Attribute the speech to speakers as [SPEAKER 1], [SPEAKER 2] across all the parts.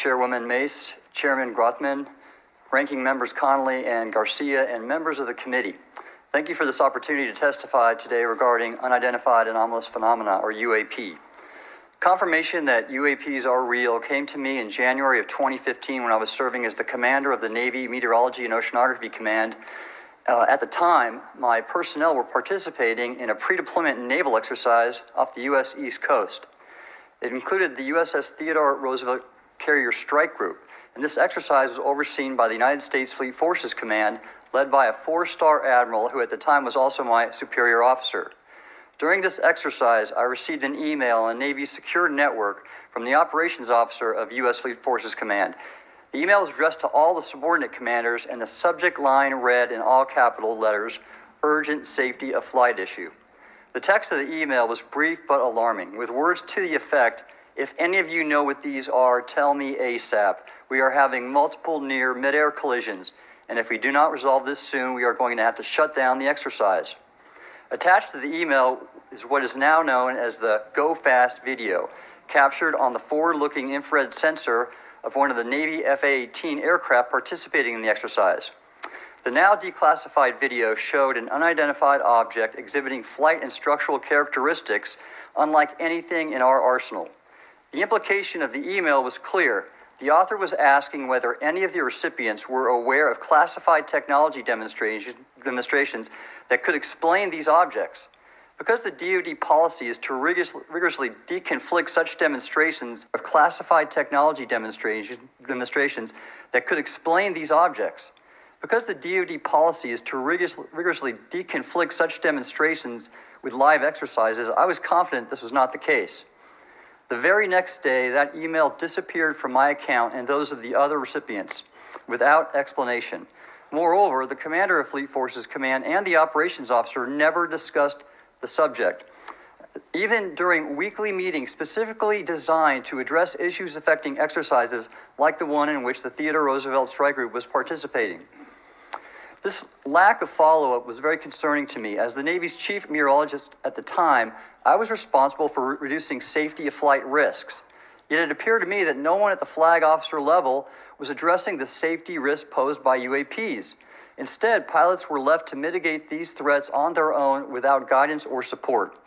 [SPEAKER 1] Chairwoman Mace, Chairman Grothman, Ranking Members Connolly and Garcia, and members of the committee. Thank you for this opportunity to testify today regarding unidentified anomalous phenomena, or UAP. Confirmation that UAPs are real came to me in January of 2015 when I was serving as the commander of the Navy Meteorology and Oceanography Command. At the time, my personnel were participating in a pre-deployment naval exercise off the U.S. East Coast. It included the USS Theodore Roosevelt Carrier Strike Group, and this exercise was overseen by the United States Fleet Forces Command, led by a 4-star admiral who at the time was also my superior officer. During this exercise, I received an email on the Navy's secure network from the operations officer of U.S. Fleet Forces Command. The email was addressed to all the subordinate commanders, and the subject line read in all capital letters, "Urgent Safety of Flight Issue." The text of the email was brief but alarming, with words to the effect, "If any of you know what these are, tell me ASAP. We are having multiple near mid-air collisions, and if we do not resolve this soon, we are going to have to shut down the exercise." Attached to the email is what is now known as the Go Fast video, captured on the forward-looking infrared sensor of one of the Navy F-A-18 aircraft participating in the exercise. The now declassified video showed an unidentified object exhibiting flight and structural characteristics unlike anything in our arsenal. The implication of the email was clear. The author was asking whether any of the recipients were aware of classified technology demonstrations that could explain these objects. Because the DoD policy is to rigorously deconflict such demonstrations of classified technology demonstrations that could explain these objects. Because the DoD policy is to rigorously deconflict such demonstrations with live exercises, I was confident this was not the case. The very next day, that email disappeared from my account and those of the other recipients without explanation. Moreover, the commander of Fleet Forces Command and the operations officer never discussed the subject. Even during weekly meetings specifically designed to address issues affecting exercises like the one in which the Theodore Roosevelt Strike Group was participating. This lack of follow-up was very concerning to me. As the Navy's chief meteorologist at the time, I was responsible for reducing safety of flight risks. Yet it appeared to me that no one at the flag officer level was addressing the safety risk posed by UAPs. Instead, pilots were left to mitigate these threats on their own without guidance or support.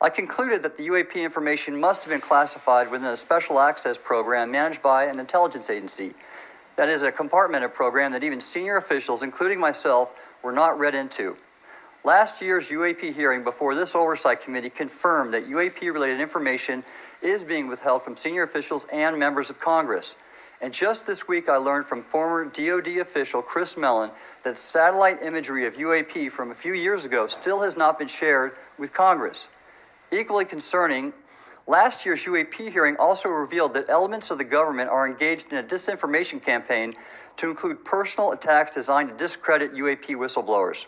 [SPEAKER 1] I concluded that the UAP information must have been classified within a special access program managed by an intelligence agency. That is a compartmented program that even senior officials, including myself, were not read into. Last year's UAP hearing before this oversight committee confirmed that UAP-related information is being withheld from senior officials and members of Congress. And just this week, I learned from former DoD official Chris Mellon that satellite imagery of UAP from a few years ago still has not been shared with Congress. Equally concerning, last year's UAP hearing also revealed that elements of the government are engaged in a disinformation campaign to include personal attacks designed to discredit UAP whistleblowers.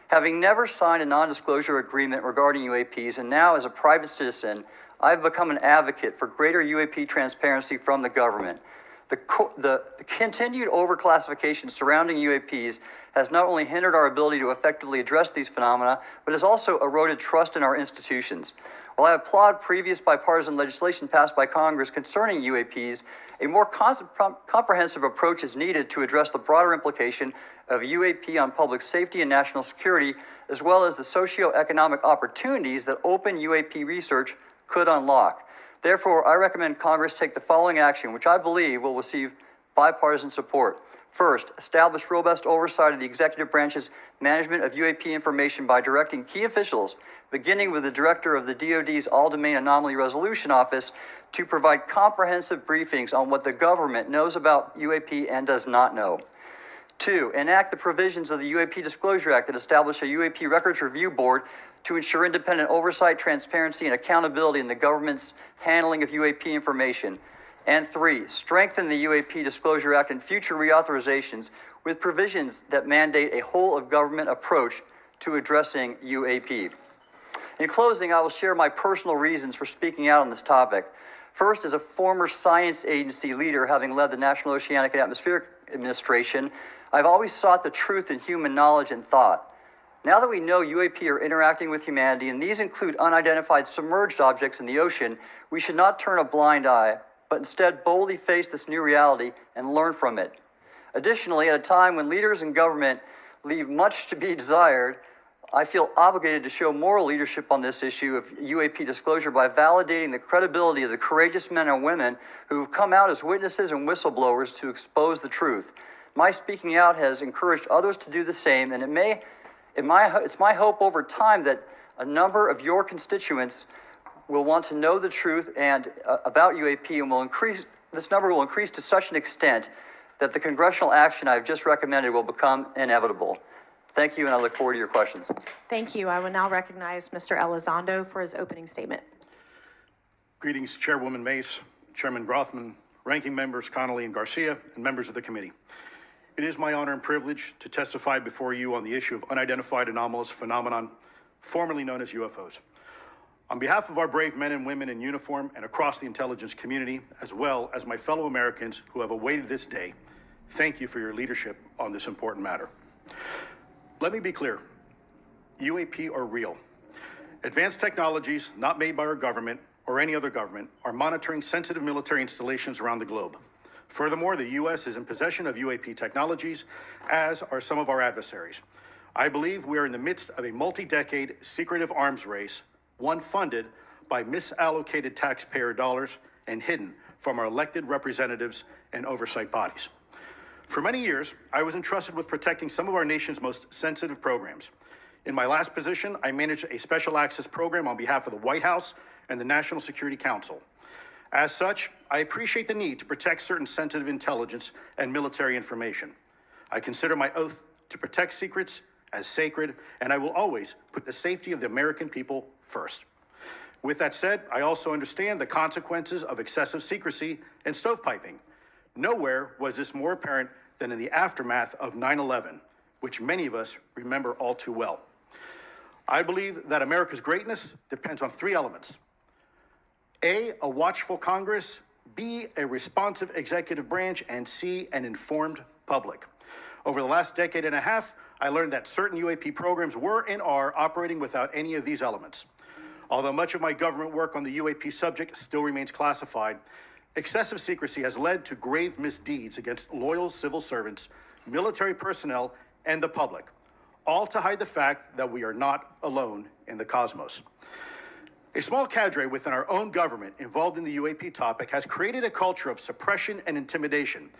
[SPEAKER 1] Having never signed a non-disclosure agreement regarding UAPs, and now as a private citizen, I've become an advocate for greater UAP transparency from the government. The continued overclassification surrounding UAPs has not only hindered our ability to effectively address these phenomena, but has also eroded trust in our institutions. While I applaud previous bipartisan legislation passed by Congress concerning UAPs, a more comprehensive approach is needed to address the broader implication of UAP on public safety and national security, as well as the socioeconomic opportunities that open UAP research could unlock. Therefore, I recommend Congress take the following action, which I believe will receive bipartisan support. First, establish robust oversight of the executive branch's management of UAP information by directing key officials, beginning with the director of the DoD's All-Domain Anomaly Resolution Office, to provide comprehensive briefings on what the government knows about UAP and does not know. 2, enact the provisions of the UAP Disclosure Act that establish a UAP Records Review Board to ensure independent oversight, transparency, and accountability in the government's handling of UAP information. And 3, strengthen the UAP Disclosure Act and future reauthorizations with provisions that mandate a whole-of-government approach to addressing UAP. In closing, I will share my personal reasons for speaking out on this topic. First, as a former science agency leader, having led the National Oceanic and Atmospheric Administration, I've always sought the truth in human knowledge and thought. Now that we know UAP are interacting with humanity, and these include unidentified submerged objects in the ocean, we should not turn a blind eye, but instead boldly face this new reality and learn from it. Additionally, at a time when leaders in government leave much to be desired, I feel obligated to show moral leadership on this issue of UAP disclosure by validating the credibility of the courageous men and women who have come out as witnesses and whistleblowers to expose the truth. My speaking out has encouraged others to do the same, and it's my hope over time that a number of your constituents will want to know the truth and about UAP, and this number will increase to such an extent that the congressional action I've just recommended will become inevitable. Thank you, and I look forward to your questions.
[SPEAKER 2] Thank you. I will now recognize Mr. Elizondo for his opening statement.
[SPEAKER 3] Greetings, Chairwoman Mace, Chairman Grothman, Ranking Members Connolly and Garcia, and members of the committee. It is my honor and privilege to testify before you on the issue of unidentified anomalous phenomenon, formerly known as UFOs. On behalf of our brave men and women in uniform and across the intelligence community, as well as my fellow Americans who have awaited this day, thank you for your leadership on this important matter. Let me be clear, UAP are real. Advanced technologies not made by our government or any other government are monitoring sensitive military installations around the globe. Furthermore, the U.S. is in possession of UAP technologies, as are some of our adversaries. I believe we are in the midst of a multi-decade secretive arms race, one funded by misallocated taxpayer dollars and hidden from our elected representatives and oversight bodies. For many years, I was entrusted with protecting some of our nation's most sensitive programs. In my last position, I managed a special access program on behalf of the White House and the National Security Council. As such, I appreciate the need to protect certain sensitive intelligence and military information. I consider my oath to protect secrets as sacred, and I will always put the safety of the American people first. With that said, I also understand the consequences of excessive secrecy and stovepiping. Nowhere was this more apparent than in the aftermath of 9/11, which many of us remember all too well. I believe that America's greatness depends on three elements. A watchful Congress, B, a responsive executive branch, and C, an informed public. Over the last decade and a half, I learned that certain UAP programs were and are operating without any of these elements. Although much of my government work on the UAP subject still remains classified, excessive secrecy has led to grave misdeeds against loyal civil servants, military personnel, and the public, all to hide the fact that we are not alone in the cosmos. A small cadre within our own government involved in the UAP topic has created a culture of suppression and intimidation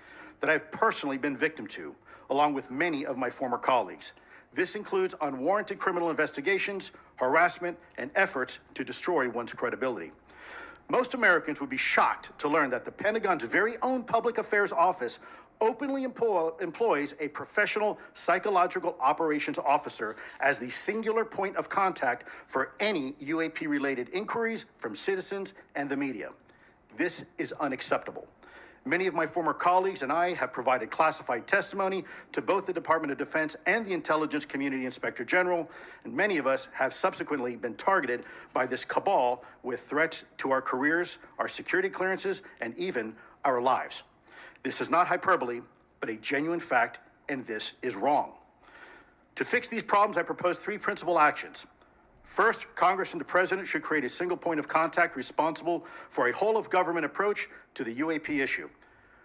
[SPEAKER 3] that I've personally been victim to, along with many of my former colleagues. This includes unwarranted criminal investigations, harassment, and efforts to destroy one's credibility. Most Americans would be shocked to learn that the Pentagon's very own Public Affairs Office openly employs a professional psychological operations officer as the singular point of contact for any UAP-related inquiries from citizens and the media. This is unacceptable. Many of my former colleagues and I have provided classified testimony to both the Department of Defense and the Intelligence Community Inspector General, and many of us have subsequently been targeted by this cabal with threats to our careers, our security clearances, and even our lives. This is not hyperbole, but a genuine fact, and this is wrong. To fix these problems, I propose three principal actions. First, Congress and the President should create a single point of contact responsible for a whole-of-government approach to the UAP issue.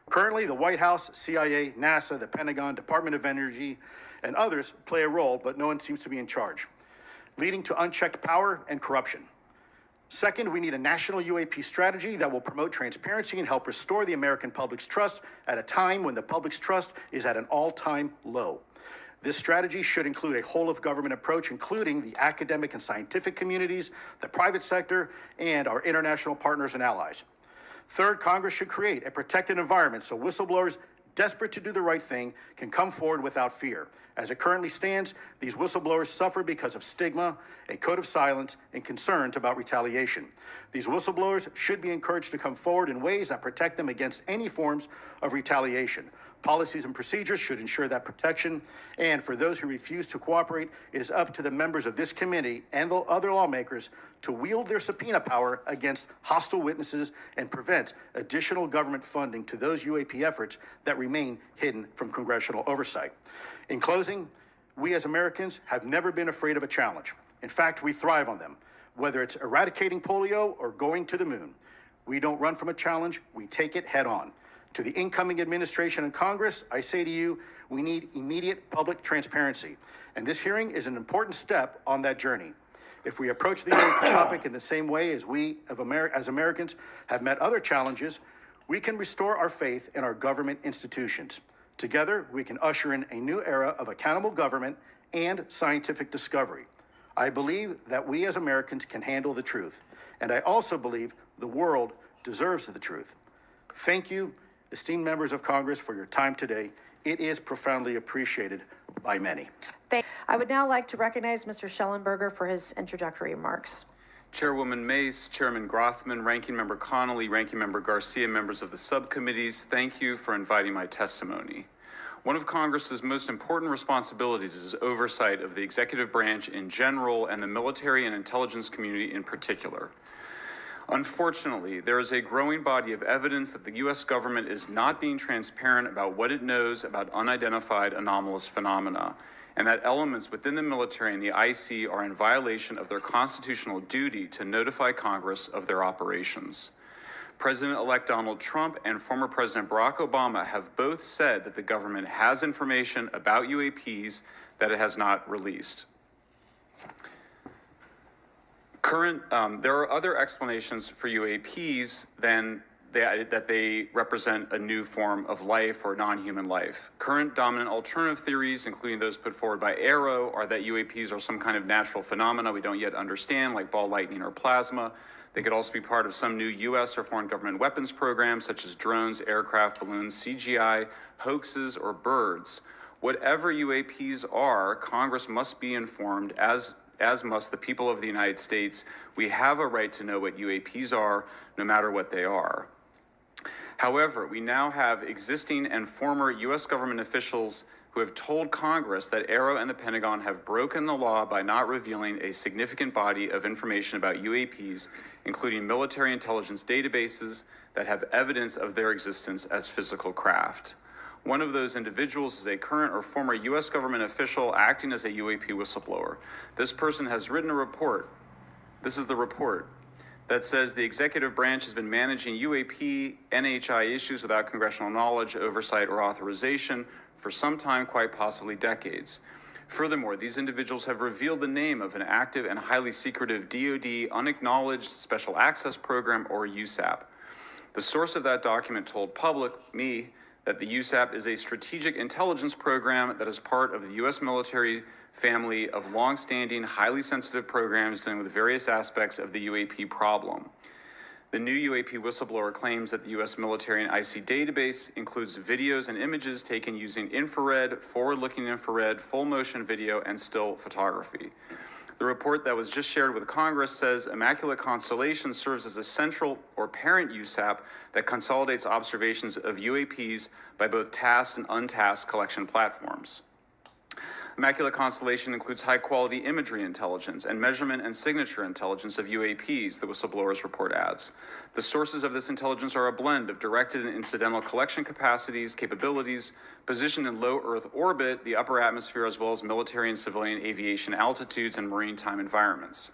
[SPEAKER 3] Currently, the White House, CIA, NASA, the Pentagon, Department of Energy, and others play a role, but no one seems to be in charge, leading to unchecked power and corruption. Second, we need a national UAP strategy that will promote transparency and help restore the American public's trust at a time when the public's trust is at an all-time low. This strategy should include a whole-of-government approach, including the academic and scientific communities, the private sector, and our international partners and allies. Third, Congress should create a protected environment so whistleblowers desperate to do the right thing can come forward without fear. As it currently stands, these whistleblowers suffer because of stigma, a code of silence, and concerns about retaliation. These whistleblowers should be encouraged to come forward in ways that protect them against any forms of retaliation. Policies and procedures should ensure that protection, and for those who refuse to cooperate, it is up to the members of this committee and the other lawmakers to wield their subpoena power against hostile witnesses and prevent additional government funding to those UAP efforts that remain hidden from congressional oversight. In closing, we as Americans have never been afraid of a challenge. In fact, we thrive on them, whether it's eradicating polio or going to the moon. We don't run from a challenge, we take it head on. To the incoming administration and Congress, I say to you, we need immediate public transparency. And this hearing is an important step on that journey. If we approach the topic in the same way as we, as Americans, have met other challenges, we can restore our faith in our government institutions. Together, we can usher in a new era of accountable government and scientific discovery. I believe that we as Americans can handle the truth, and I also believe the world deserves the truth. Thank you, esteemed members of Congress, for your time today. It is profoundly appreciated by many.
[SPEAKER 2] I would now like to recognize Mr. Shellenberger for his introductory remarks.
[SPEAKER 4] Chairwoman Mace, Chairman Grothman, Ranking Member Connolly, Ranking Member Garcia, members of the subcommittees, thank you for inviting my testimony. One of Congress's most important responsibilities is oversight of the executive branch in general and the military and intelligence community in particular. Unfortunately, there is a growing body of evidence that the U.S. government is not being transparent about what it knows about unidentified anomalous phenomena, and that elements within the military and the IC are in violation of their constitutional duty to notify Congress of their operations. President-elect Donald Trump and former President Barack Obama have both said that the government has information about UAPs that it has not released. There are other explanations for UAPs than that they represent a new form of life or non-human life. Current dominant alternative theories, including those put forward by AARO, are that UAPs are some kind of natural phenomena we don't yet understand, like ball lightning or plasma. They could also be part of some new U.S. or foreign government weapons programs, such as drones, aircraft, balloons, CGI, hoaxes, or birds. Whatever UAPs are, Congress must be informed, as must the people of the United States. We have a right to know what UAPs are, no matter what they are. However, we now have existing and former U.S. government officials who have told Congress that AARO and the Pentagon have broken the law by not revealing a significant body of information about UAPs, including military intelligence databases that have evidence of their existence as physical craft. One of those individuals is a current or former U.S. government official acting as a UAP whistleblower. This person has written a report. This is the report that says the executive branch has been managing UAP, NHI issues without congressional knowledge, oversight, or authorization for some time, quite possibly decades. Furthermore, these individuals have revealed the name of an active and highly secretive DoD unacknowledged special access program, or USAP. The source of that document told me, that the USAP is a strategic intelligence program that is part of the U.S. military family of long-standing, highly sensitive programs dealing with various aspects of the UAP problem. The new UAP whistleblower claims that the U.S. military and IC database includes videos and images taken using infrared, forward-looking infrared, full-motion video, and still photography. The report that was just shared with Congress says Immaculate Constellation serves as a central or parent USAP that consolidates observations of UAPs by both tasked and untasked collection platforms. Immaculate Constellation includes high-quality imagery intelligence and measurement and signature intelligence of UAPs, the whistleblower's report adds. The sources of this intelligence are a blend of directed and incidental collection capabilities, positioned in low Earth orbit, the upper atmosphere, as well as military and civilian aviation altitudes and maritime environments.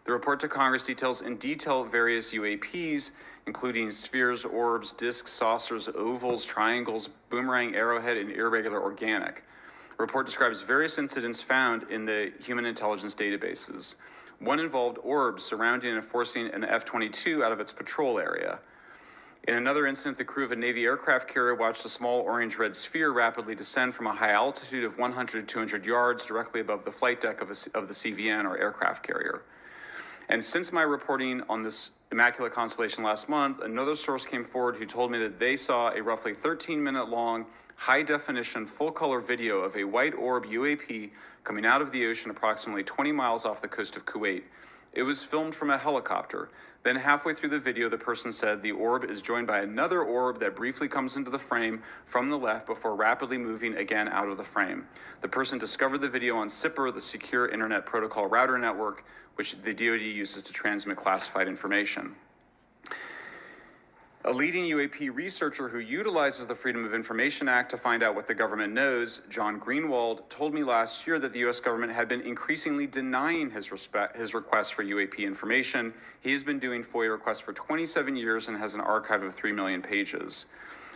[SPEAKER 4] The report to Congress details in detail various UAPs, including spheres, orbs, disks, saucers, ovals, triangles, boomerang, arrowhead, and irregular organic. The report describes various incidents found in the human intelligence databases. One involved orbs surrounding and forcing an F-22 out of its patrol area. In another incident, the crew of a Navy aircraft carrier watched a small orange-red sphere rapidly descend from a high altitude of 100 to 200 yards directly above the flight deck of the CVN, or aircraft carrier. And since my reporting on this Immaculate Constellation last month, another source came forward who told me that they saw a roughly 13-minute long, high-definition, full-color video of a white orb UAP coming out of the ocean approximately 20 miles off the coast of Kuwait. It was filmed from a helicopter. Then halfway through the video, the person said the orb is joined by another orb that briefly comes into the frame from the left before rapidly moving again out of the frame. The person discovered the video on SIPR, the Secure Internet Protocol Router Network, which the DoD uses to transmit classified information. A leading UAP researcher who utilizes the Freedom of Information Act to find out what the government knows, John Greenwald, told me last year that the U.S. government had been increasingly denying his requests for UAP information. He has been doing FOIA requests for 27 years and has an archive of 3 million pages.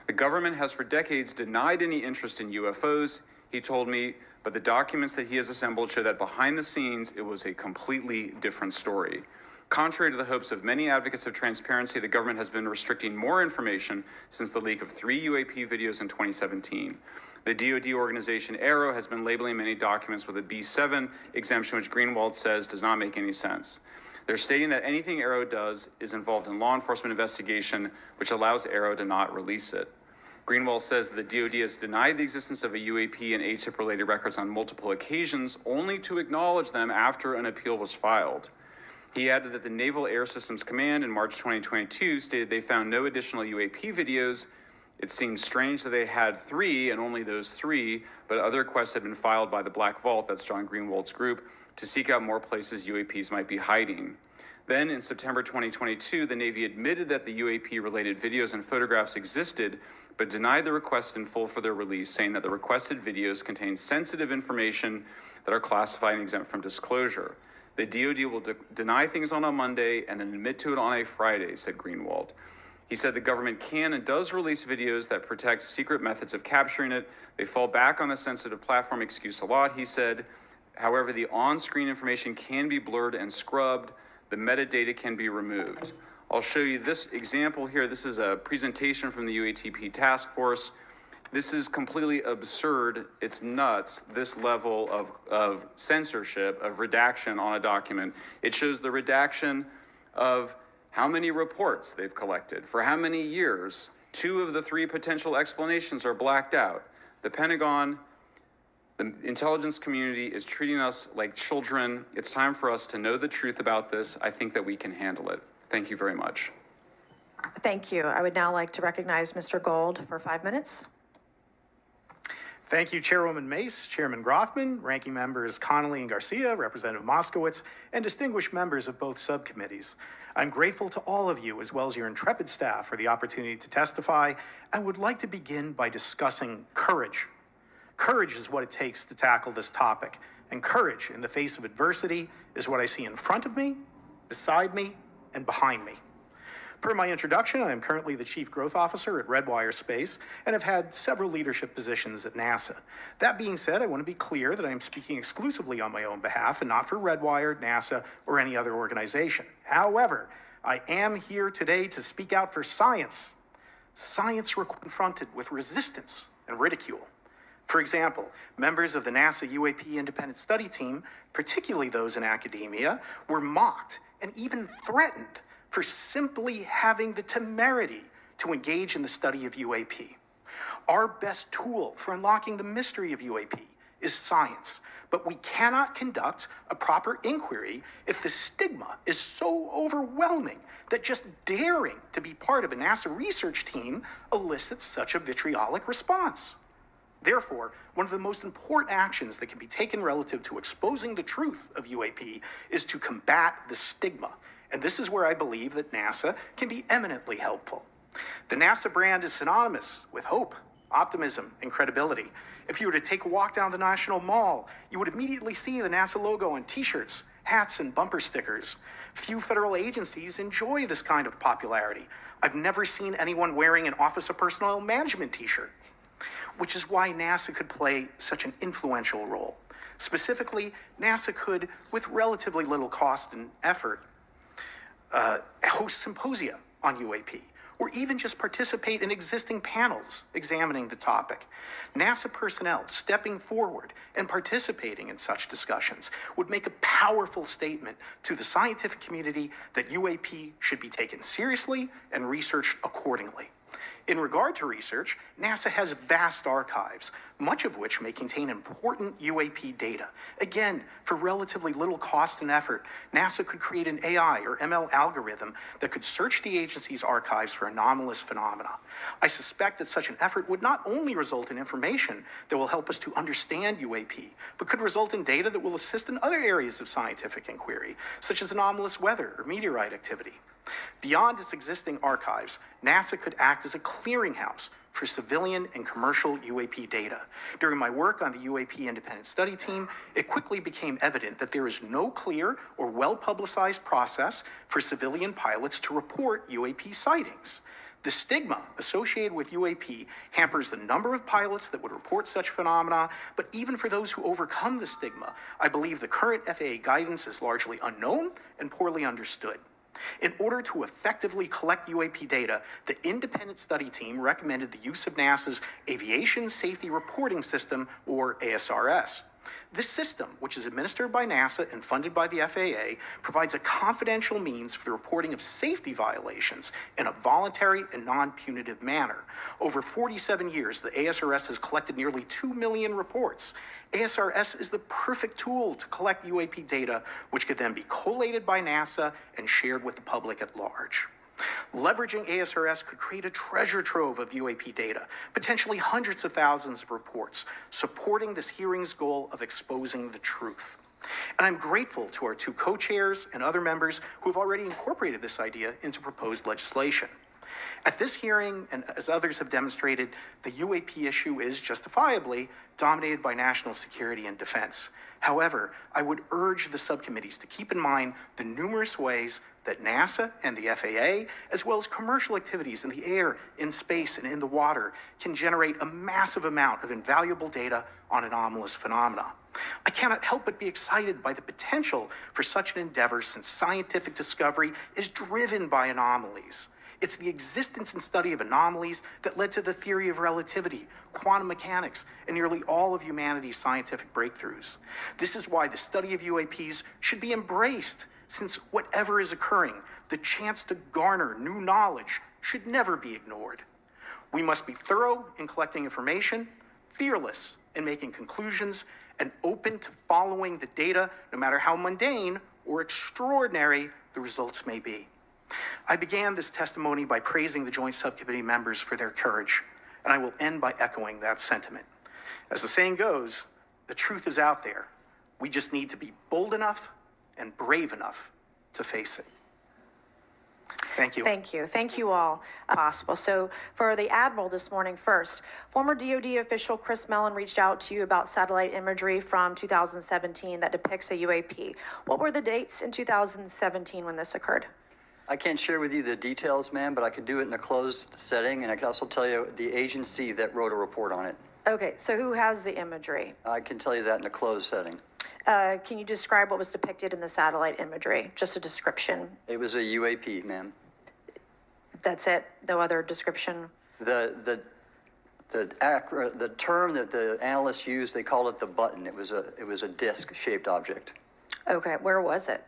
[SPEAKER 4] The government has for decades denied any interest in UFOs, he told me, but the documents that he has assembled show that behind the scenes, it was a completely different story. Contrary to the hopes of many advocates of transparency, the government has been restricting more information since the leak of 3 UAP videos in 2017. The DoD organization AARO has been labeling many documents with a B7 exemption, which Greenwald says does not make any sense. They're stating that anything AARO does is involved in law enforcement investigation, which allows AARO to not release it. Greenwald says that the DoD has denied the existence of a UAP and ATIP-related records on multiple occasions, only to acknowledge them after an appeal was filed. He added that the Naval Air Systems Command in March 2022 stated they found no additional UAP videos. It seemed strange that they had 3 and only those 3, but other requests had been filed by the Black Vault, that's John Greenwald's group, to seek out more places UAPs might be hiding. Then in September 2022, the Navy admitted that the UAP-related videos and photographs existed, but denied the request in full for their release, saying that the requested videos contain sensitive information that are classified and exempt from disclosure. The DoD will deny things on a Monday and then admit to it on a Friday, said Greenwald. He said the government can and does release videos that protect secret methods of capturing it. They fall back on the sensitive platform excuse a lot, he said. However, the on-screen information can be blurred and scrubbed. The metadata can be removed. I'll show you this example here. This is a presentation from the UATP task force. This is completely absurd. It's nuts, this level of censorship, of redaction on a document. It shows the redaction of how many reports they've collected, for how many years. 2 of the 3 potential explanations are blacked out. The Pentagon, the intelligence community is treating us like children. It's time for us to know the truth about this. I think that we can handle it. Thank you very much.
[SPEAKER 2] Thank you. I would now like to recognize Mr. Gold for 5 minutes.
[SPEAKER 5] Thank you, Chairwoman Mace, Chairman Groffman, Ranking Members Connolly and Garcia, Representative Moskowitz, and distinguished members of both subcommittees. I'm grateful to all of you, as well as your intrepid staff, for the opportunity to testify, and would like to begin by discussing courage. Courage is what it takes to tackle this topic, and courage in the face of adversity is what I see in front of me, beside me, and behind me. Per my introduction, I am currently the Chief Growth Officer at Redwire Space and have had several leadership positions at NASA. That being said, I want to be clear that I am speaking exclusively on my own behalf and not for Redwire, NASA, or any other organization. However, I am here today to speak out for science. Science we're confronted with resistance and ridicule. For example, members of the NASA UAP Independent Study Team, particularly those in academia, were mocked and even threatened for simply having the temerity to engage in the study of UAP. Our best tool for unlocking the mystery of UAP is science, but we cannot conduct a proper inquiry if the stigma is so overwhelming that just daring to be part of a NASA research team elicits such a vitriolic response. Therefore, one of the most important actions that can be taken relative to exposing the truth of UAP is to combat the stigma. And this is where I believe that NASA can be eminently helpful. The NASA brand is synonymous with hope, optimism, and credibility. If you were to take a walk down the National Mall, you would immediately see the NASA logo on t-shirts, hats, and bumper stickers. Few federal agencies enjoy this kind of popularity. I've never seen anyone wearing an Office of Personnel Management t-shirt, which is why NASA could play such an influential role. Specifically, NASA could, with relatively little cost and effort, host symposia on UAP, or even just participate in existing panels examining the topic. NASA personnel stepping forward and participating in such discussions would make a powerful statement to the scientific community that UAP should be taken seriously and researched accordingly. In regard to research, NASA has vast archives, much of which may contain important UAP data. Again, for relatively little cost and effort, NASA could create an AI or ML algorithm that could search the agency's archives for anomalous phenomena. I suspect that such an effort would not only result in information that will help us to understand UAP, but could result in data that will assist in other areas of scientific inquiry, such as anomalous weather or meteorite activity. Beyond its existing archives, NASA could act as a clearinghouse for civilian and commercial UAP data. During my work on the UAP Independent Study Team, it quickly became evident that there is no clear or well-publicized process for civilian pilots to report UAP sightings. The stigma associated with UAP hampers the number of pilots that would report such phenomena, but even for those who overcome the stigma, I believe the current FAA guidance is largely unknown and poorly understood. In order to effectively collect UAP data, the independent study team recommended the use of NASA's Aviation Safety Reporting System, or ASRS. This system, which is administered by NASA and funded by the FAA, provides a confidential means for the reporting of safety violations in a voluntary and non-punitive manner. Over 47 years, the ASRS has collected nearly 2 million reports. ASRS is the perfect tool to collect UAP data, which could then be collated by NASA and shared with the public at large. Leveraging ASRS could create a treasure trove of UAP data, potentially hundreds of thousands of reports, supporting this hearing's goal of exposing the truth. And I'm grateful to our two co-chairs and other members who have already incorporated this idea into proposed legislation. At this hearing, and as others have demonstrated, the UAP issue is justifiably dominated by national security and defense. However, I would urge the subcommittees to keep in mind the numerous ways that NASA and the FAA, as well as commercial activities in the air, in space, and in the water, can generate a massive amount of invaluable data on anomalous phenomena. I cannot help but be excited by the potential for such an endeavor, since scientific discovery is driven by anomalies. It's the existence and study of anomalies that led to the theory of relativity, quantum mechanics, and nearly all of humanity's scientific breakthroughs. This is why the study of UAPs should be embraced, since whatever is occurring, the chance to garner new knowledge should never be ignored. We must be thorough in collecting information, fearless in making conclusions, and open to following the data, no matter how mundane or extraordinary the results may be. I began this testimony by praising the Joint Subcommittee members for their courage, and I will end by echoing that sentiment. As the saying goes, the truth is out there. We just need to be bold enough and brave enough to face it. Thank you.
[SPEAKER 2] Thank you. Thank you all. Possible. So for the Admiral this morning first, former DOD official Chris Mellon reached out to you about satellite imagery from 2017 that depicts a UAP. What were the dates in 2017 when this occurred?
[SPEAKER 1] I can't share with you the details, ma'am, but I could do it in a closed setting, and I can also tell you the agency that wrote a report on it.
[SPEAKER 2] Okay, so who has the imagery?
[SPEAKER 1] I can tell you that in a closed setting.
[SPEAKER 2] Can you describe what was depicted in the satellite imagery? Just a description.
[SPEAKER 1] It was a UAP, ma'am.
[SPEAKER 2] That's it? No other description?
[SPEAKER 1] The term that the analysts used, they called it the button. It was a disc-shaped object.
[SPEAKER 2] Okay, where was it?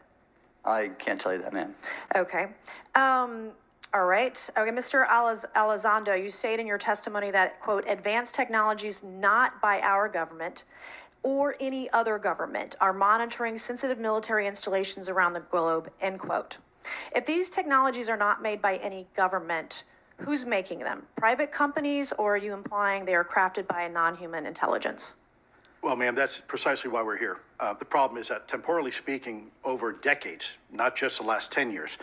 [SPEAKER 1] I can't tell you that, ma'am.
[SPEAKER 2] Okay. All right. Okay, Mr. Elizondo, you state in your testimony that, quote, advanced technologies not by our government or any other government are monitoring sensitive military installations around the globe, end quote. If these technologies are not made by any government, who's making them? Private companies, or are you implying they are crafted by a non-human intelligence?
[SPEAKER 3] Well, ma'am, that's precisely why we're here. The problem is that, temporally speaking, over decades, not just the last 10 years,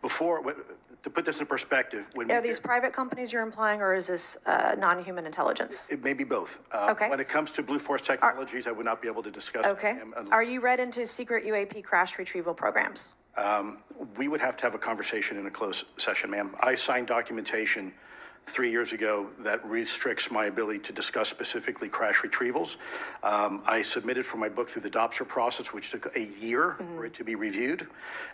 [SPEAKER 3] to put this in perspective,
[SPEAKER 2] Are these private companies you're implying, or is this non-human intelligence?
[SPEAKER 3] It may be both.
[SPEAKER 2] Okay.
[SPEAKER 3] When it comes to Blue Force Technologies, I would not be able to discuss.
[SPEAKER 2] Okay. Are you read into secret UAP crash retrieval programs?
[SPEAKER 3] We would have to have a conversation in a closed session, ma'am. I signed documentation 3 years ago that restricts my ability to discuss specifically crash retrievals. I submitted for my book through the DOPSR process, which took a year for it to be reviewed.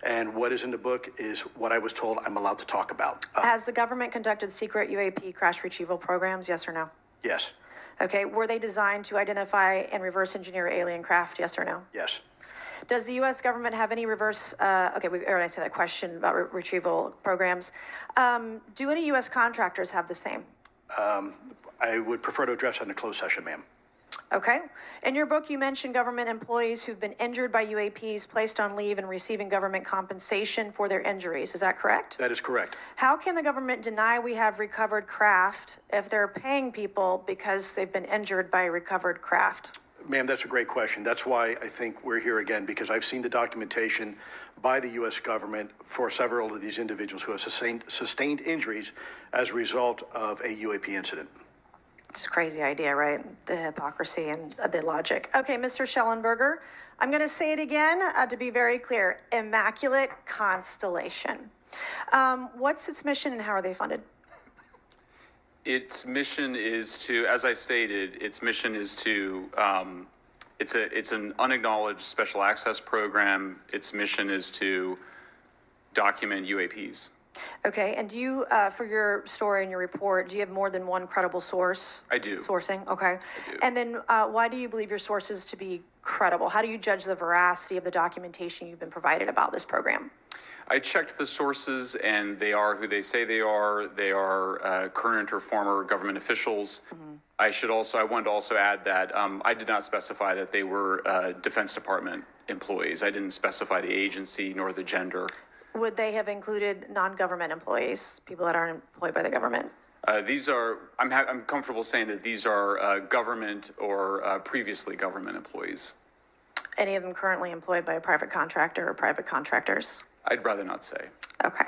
[SPEAKER 3] And what is in the book is what I was told I'm allowed to talk about.
[SPEAKER 2] Has the government conducted secret UAP crash retrieval programs, yes or no?
[SPEAKER 3] Yes.
[SPEAKER 2] Okay, were they designed to identify and reverse engineer alien craft, yes or no?
[SPEAKER 3] Yes.
[SPEAKER 2] Does the U.S. government have any reverse, okay, we already answered that question about retrieval programs. Do any U.S. contractors have the same?
[SPEAKER 3] I would prefer to address that in a closed session, ma'am.
[SPEAKER 2] Okay. In your book, you mentioned government employees who've been injured by UAPs, placed on leave, and receiving government compensation for their injuries. Is that correct?
[SPEAKER 3] That is correct.
[SPEAKER 2] How can the government deny we have recovered craft if they're paying people because they've been injured by recovered craft?
[SPEAKER 3] Ma'am, that's a great question. That's why I think we're here again, because I've seen the documentation by the U.S. government for several of these individuals who have sustained injuries as a result of a UAP incident.
[SPEAKER 2] It's a crazy idea, right? The hypocrisy and the logic. Okay, Mr. Shellenberger, I'm going to say it again to be very clear. Immaculate Constellation. What's its mission and how are they funded?
[SPEAKER 4] Its mission is to, as I stated, its mission is to, it's an unacknowledged special access program. Its mission is to document UAPs.
[SPEAKER 2] Okay, and do you, for your story and your report, do you have more than one credible source?
[SPEAKER 4] I do.
[SPEAKER 2] Sourcing, okay.
[SPEAKER 4] I do.
[SPEAKER 2] And then why do you believe your sources to be credible? How do you judge the veracity of the documentation you've been provided about this program?
[SPEAKER 4] I checked the sources, and they are who they say they are. They are current or former government officials. Mm-hmm. I wanted to also add that I did not specify that they were Defense Department employees. I didn't specify the agency nor the gender.
[SPEAKER 2] Would they have included non-government employees, people that aren't employed by the government?
[SPEAKER 4] These are, I'm comfortable saying that these are government or previously government employees.
[SPEAKER 2] Any of them currently employed by a private contractor or private contractors?
[SPEAKER 4] I'd rather not say.
[SPEAKER 2] Okay.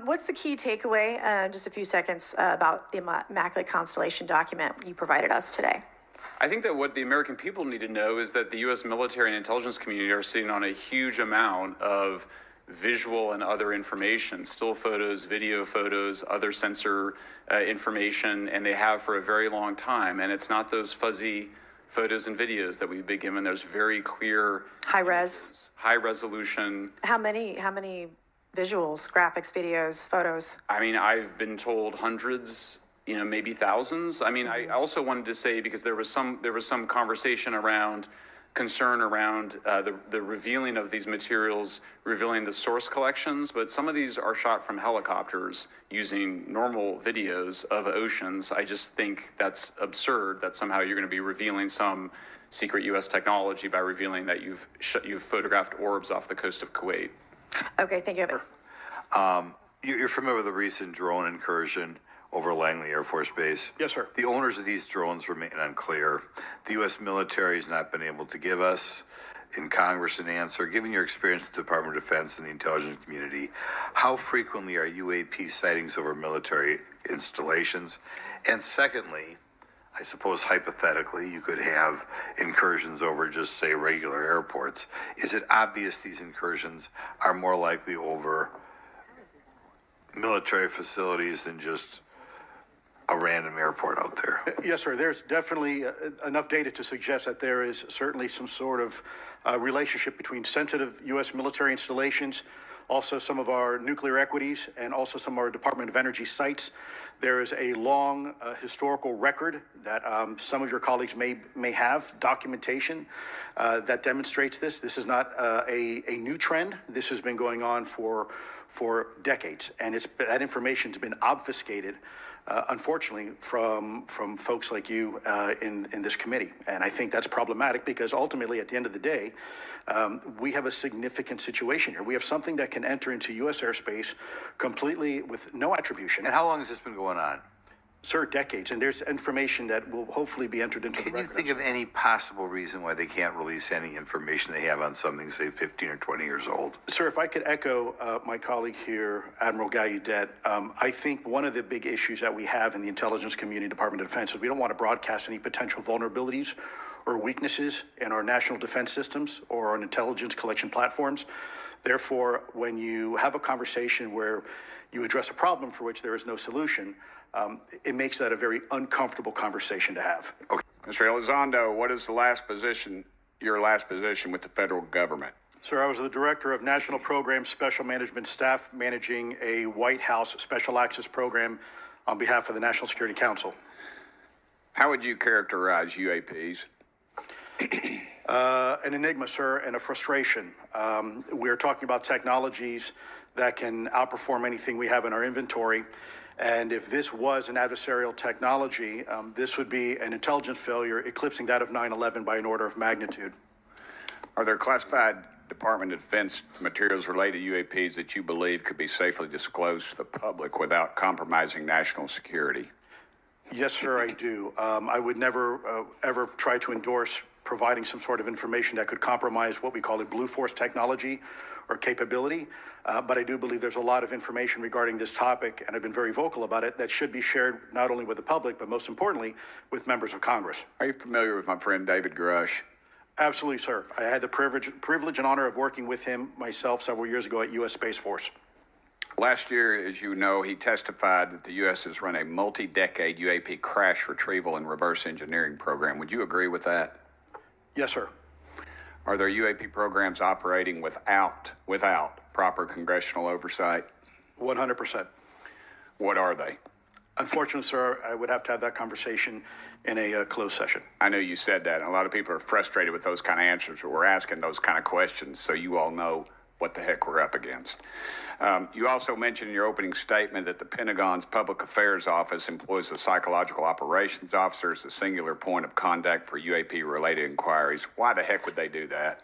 [SPEAKER 2] What's the key takeaway, just a few seconds, about the Immaculate Constellation document you provided us today?
[SPEAKER 4] I think that what the American people need to know is that the U.S. military and intelligence community are sitting on a huge amount of visual and other information, still photos, video photos, other sensor information, and they have for a very long time. And it's not those fuzzy photos and videos that we've been given. There's very clear
[SPEAKER 2] high res,
[SPEAKER 4] high resolution.
[SPEAKER 2] How many visuals, graphics, videos, photos?
[SPEAKER 4] I mean, I've been told hundreds, maybe thousands. I mean, I also wanted to say, because there was some conversation around concern around the revealing of these materials, revealing the source collections, but some of these are shot from helicopters using normal videos of oceans. I just think that's absurd that somehow you're going to be revealing some secret U.S. technology by revealing that you've photographed orbs off the coast of Kuwait.
[SPEAKER 2] Okay, thank you.
[SPEAKER 6] You're familiar with the recent drone incursion over Langley Air Force Base?
[SPEAKER 3] Yes, sir.
[SPEAKER 6] The owners of these drones remain unclear. The U.S. military has not been able to give us in Congress an answer. Given your experience with the Department of Defense and the intelligence community, how frequently are UAP sightings over military installations? And secondly, I suppose hypothetically you could have incursions over just, say, regular airports. Is it obvious these incursions are more likely over military facilities than just a random airport out there?
[SPEAKER 3] Yes, sir. There's definitely enough data to suggest that there is certainly some sort of relationship between sensitive U.S. military installations, also some of our nuclear equities, and also some of our Department of Energy sites. There is a long historical record that some of your colleagues may have, documentation that demonstrates this. This is not a new trend. This has been going on for decades, and that information's been obfuscated, unfortunately, from folks like you in this committee. And I think that's problematic because ultimately, at the end of the day, we have a significant situation here. We have something that can enter into U.S. airspace completely with no attribution.
[SPEAKER 6] And how long has this been going on?
[SPEAKER 3] Sir, decades, and there's information that will hopefully be entered into the record.
[SPEAKER 6] Can you think of any possible reason why they can't release any information they have on something, say, 15 or 20 years old?
[SPEAKER 3] Sir, if I could echo my colleague here, Admiral Gallaudet, I think one of the big issues that we have in the intelligence community, Department of Defense, is we don't want to broadcast any potential vulnerabilities or weaknesses in our national defense systems or our intelligence collection platforms. Therefore, when you have a conversation where you address a problem for which there is no solution, it makes that a very uncomfortable conversation to have.
[SPEAKER 6] Okay.
[SPEAKER 7] Mr. Elizondo, what is your last position with the federal government?
[SPEAKER 3] Sir, I was the Director of National Program Special Management Staff, managing a White House Special Access Program on behalf of the National Security Council.
[SPEAKER 7] How would you characterize UAPs?
[SPEAKER 3] An enigma, sir, and a frustration. We're talking about technologies that can outperform anything we have in our inventory. And if this was an adversarial technology, this would be an intelligence failure eclipsing that of 9/11 by an order of magnitude.
[SPEAKER 7] Are there classified Department of Defense materials related to UAPs that you believe could be safely disclosed to the public without compromising national security?
[SPEAKER 3] Yes, sir, I do. I would never, ever try to endorse providing some sort of information that could compromise what we call a blue force technology or capability. But I do believe there's a lot of information regarding this topic, and I've been very vocal about it, that should be shared not only with the public, but most importantly, with members of Congress.
[SPEAKER 7] Are you familiar with my friend David Grush?
[SPEAKER 3] Absolutely, sir. I had the privilege and honor of working with him myself several years ago at U.S. Space Force.
[SPEAKER 7] Last year, as you know, he testified that the U.S. has run a multi-decade UAP crash retrieval and reverse engineering program. Would you agree with that?
[SPEAKER 3] Yes, sir.
[SPEAKER 7] Are there UAP programs operating without proper congressional oversight?
[SPEAKER 3] 100%.
[SPEAKER 7] What are they?
[SPEAKER 3] Unfortunately, sir, I would have to have that conversation in a closed session.
[SPEAKER 7] I know you said that, and a lot of people are frustrated with those kind of answers, but we're asking those kind of questions so you all know what the heck we're up against. You also mentioned in your opening statement that the Pentagon's Public Affairs Office employs a psychological operations officer as a singular point of contact for UAP-related inquiries. Why the heck would they do that?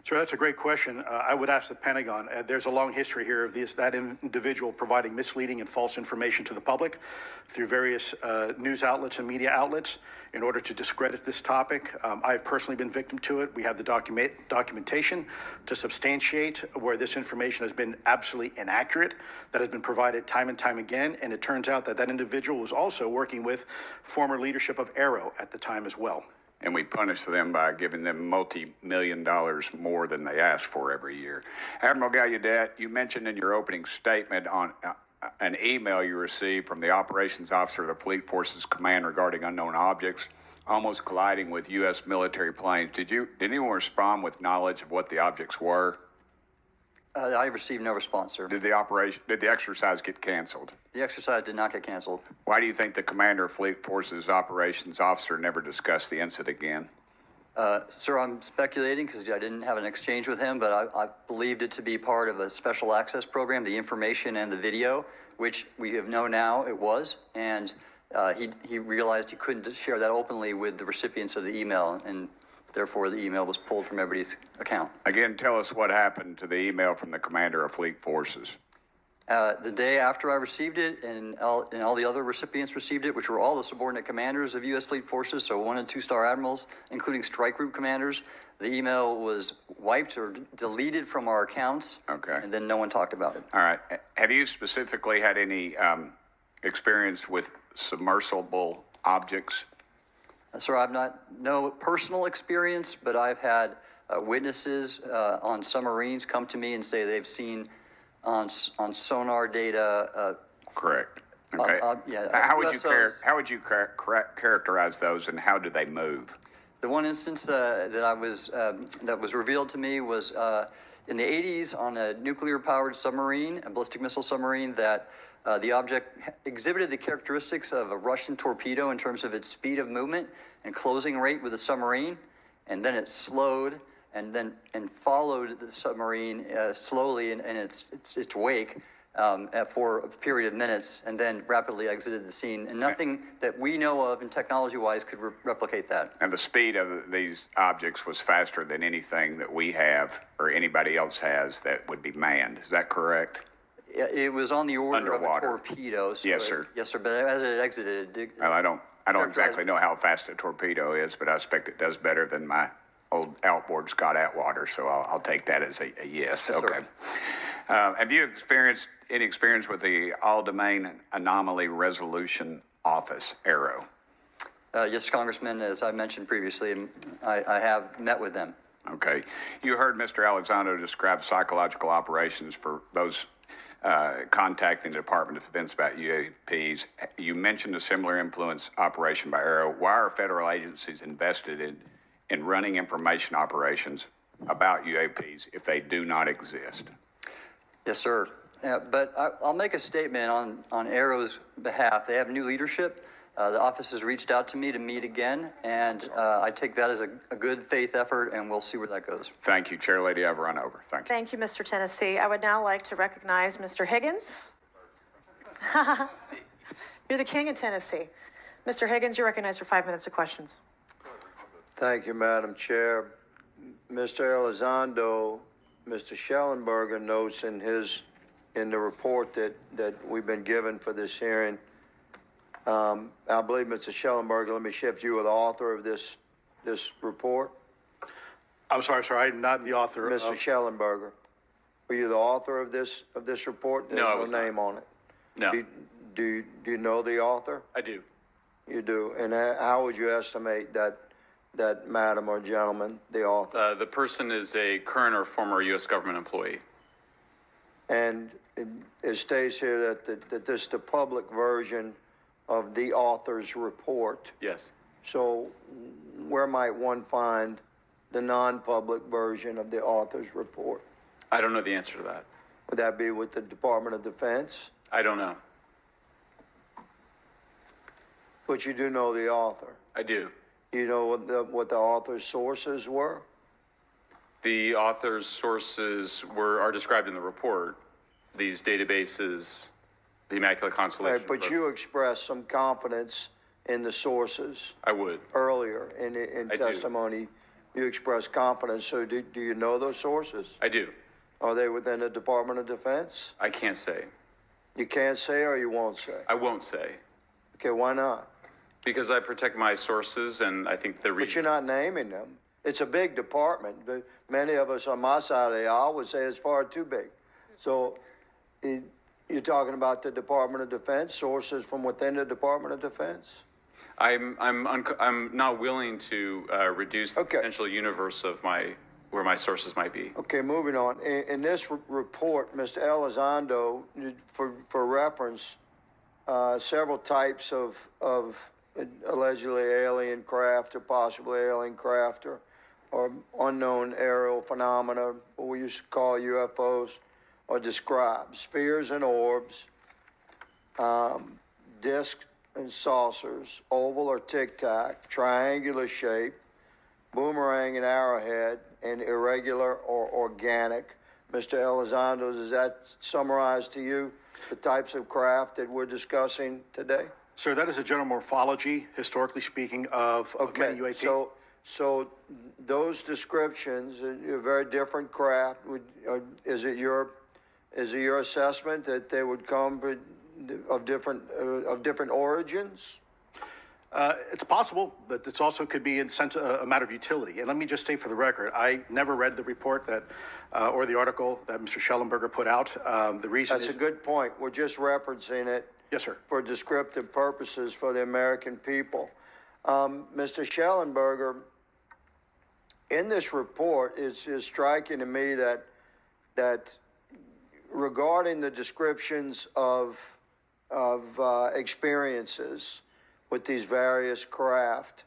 [SPEAKER 3] Sir, that's a great question. I would ask the Pentagon. There's a long history here of that individual providing misleading and false information to the public through various news outlets and media outlets in order to discredit this topic. I've personally been victim to it. We have the documentation to substantiate where this information has been absolutely inaccurate, that has been provided time and time again. And it turns out that that individual was also working with former leadership of Aero at the time as well.
[SPEAKER 7] And we punish them by giving them multi-million dollars more than they ask for every year. Admiral Gallaudet, you mentioned in your opening statement on an email you received from the operations officer of the Fleet Forces Command regarding unknown objects almost colliding with U.S. military planes. Did anyone respond with knowledge of what the objects were?
[SPEAKER 1] I received no response, sir.
[SPEAKER 7] Did the exercise get canceled?
[SPEAKER 1] The exercise did not get canceled.
[SPEAKER 7] Why do you think the commander of Fleet Forces operations officer never discussed the incident again?
[SPEAKER 1] Sir, I'm speculating because I didn't have an exchange with him, but I believed it to be part of a special access program, the information and the video, which we have known now it was, and he realized he couldn't share that openly with the recipients of the email, and therefore the email was pulled from everybody's account.
[SPEAKER 7] Again, tell us what happened to the email from the commander of Fleet Forces.
[SPEAKER 1] The day after I received it, and all the other recipients received it, which were all the subordinate commanders of U.S. Fleet Forces, so 1- and 2-star admirals, including strike group commanders, the email was wiped or deleted from our accounts. Okay. And then no one talked about it.
[SPEAKER 7] All right. Have you specifically had any experience with submersible objects?
[SPEAKER 1] Sir, I've no personal experience, but I've had witnesses on submarines come to me and say they've seen on sonar data.
[SPEAKER 7] Correct. Okay. How would you characterize those, and how do they move?
[SPEAKER 1] The one instance that was revealed to me was in the 80s on a nuclear-powered submarine, a ballistic missile submarine, that the object exhibited the characteristics of a Russian torpedo in terms of its speed of movement and closing rate with the submarine, and then it slowed and followed the submarine slowly in its wake for a period of minutes, and then rapidly exited the scene. And nothing that we know of, and technology-wise, could replicate that.
[SPEAKER 7] And the speed of these objects was faster than anything that we have or anybody else has that would be manned. Is that correct?
[SPEAKER 1] It was on the order
[SPEAKER 7] Underwater.
[SPEAKER 1] of a torpedo. So
[SPEAKER 7] yes, sir.
[SPEAKER 1] Yes, sir. But as it exited,
[SPEAKER 7] well, I don't exactly know how fast a torpedo is, but I expect it does better than my old outboard Scott Atwater. So I'll take that as a yes.
[SPEAKER 1] Yes,
[SPEAKER 7] okay. Have you experienced any experience with the All-Domain Anomaly Resolution Office, ARROW?
[SPEAKER 1] Yes, Congressman. As I mentioned previously, I have met with them.
[SPEAKER 7] Okay. You heard Mr. Elizondo describe psychological operations for those contacting the Department of Defense about UAPs. You mentioned a similar influence operation by ARROW. Why are federal agencies invested in running information operations about UAPs if they do not exist?
[SPEAKER 1] Yes, sir. But I'll make a statement on ARROW's behalf. They have new leadership. The office has reached out to me to meet again, and I take that as a good faith effort, and we'll see where that goes.
[SPEAKER 7] Thank you, Chair Lady. I've run over. Thank you.
[SPEAKER 2] Thank you, Mr. Tennessee. I would now like to recognize Mr. Higgins. You're the king of Tennessee. Mr. Higgins, you're recognized for 5 minutes of questions.
[SPEAKER 8] Thank you, Madam Chair. Mr. Elizondo, Mr. Shellenberger notes in the report that we've been given for this hearing. I believe, Mr. Shellenberger, let me shift you, are the author of this this report?
[SPEAKER 3] I'm sorry, sir, I'm not the author
[SPEAKER 8] Mr.
[SPEAKER 3] of.
[SPEAKER 8] Schellenberger, were you the author of this report? There's
[SPEAKER 4] No, I was not.
[SPEAKER 8] name on it.
[SPEAKER 4] No,
[SPEAKER 8] Do you know the author?
[SPEAKER 4] I do.
[SPEAKER 8] You do. And how would you estimate that madam or gentleman, the author?
[SPEAKER 4] The person is a current or former U.S. government employee.
[SPEAKER 8] And it states here that this is the public version of the author's report.
[SPEAKER 4] Yes.
[SPEAKER 8] So where might one find the non-public version of the author's report?
[SPEAKER 4] I don't know the answer to that.
[SPEAKER 8] Would that be with the Department of Defense?
[SPEAKER 4] I don't know.
[SPEAKER 8] But you do know the author.
[SPEAKER 4] I do.
[SPEAKER 8] You know what the author's sources were?
[SPEAKER 4] The author's sources are described in the report. These databases, the Immaculate Constellation.
[SPEAKER 8] Right, but you expressed some confidence in the sources
[SPEAKER 4] I would.
[SPEAKER 8] earlier in
[SPEAKER 4] I do.
[SPEAKER 8] testimony. You expressed confidence. So do you know those sources?
[SPEAKER 4] I do.
[SPEAKER 8] Are they within the Department of Defense?
[SPEAKER 4] I can't say.
[SPEAKER 8] You can't say or you won't say?
[SPEAKER 4] I won't say.
[SPEAKER 8] Okay, why not?
[SPEAKER 4] Because I protect my sources, and I think the
[SPEAKER 8] But
[SPEAKER 4] reason.
[SPEAKER 8] you're not naming them. It's a big department. But many of us on my side of the aisle would say it's far too big. So you're talking about the Department of Defense, sources from within the Department of Defense?
[SPEAKER 4] I'm not willing to reduce the
[SPEAKER 8] Okay.
[SPEAKER 4] potential universe of where my sources might be.
[SPEAKER 8] Okay, moving on. In this report, Mr. Elizondo, for reference, several types of allegedly alien craft or possibly alien craft or unknown aerial phenomena, what we used to call UFOs, are described. Spheres and orbs, discs and saucers, oval or tic-tac, triangular shape, boomerang and arrowhead, and irregular or organic. Mr. Elizondo, does that summarize to you the types of craft that we're discussing today?
[SPEAKER 3] Sir, that is a general morphology, historically speaking, of many UAP.
[SPEAKER 8] So those descriptions, are very different craft. Is it your assessment that they would come of different origins?
[SPEAKER 3] It's possible, but it's also could be in sense a matter of utility. And let me just say for the record, I never read the report that or the article that Mr. Shellenberger put out. The reason
[SPEAKER 8] That's a good point. We're just referencing it.
[SPEAKER 3] Yes, sir.
[SPEAKER 8] For descriptive purposes for the American people. Mr. Shellenberger, in this report, it's striking to me that regarding the descriptions of experiences with these various craft,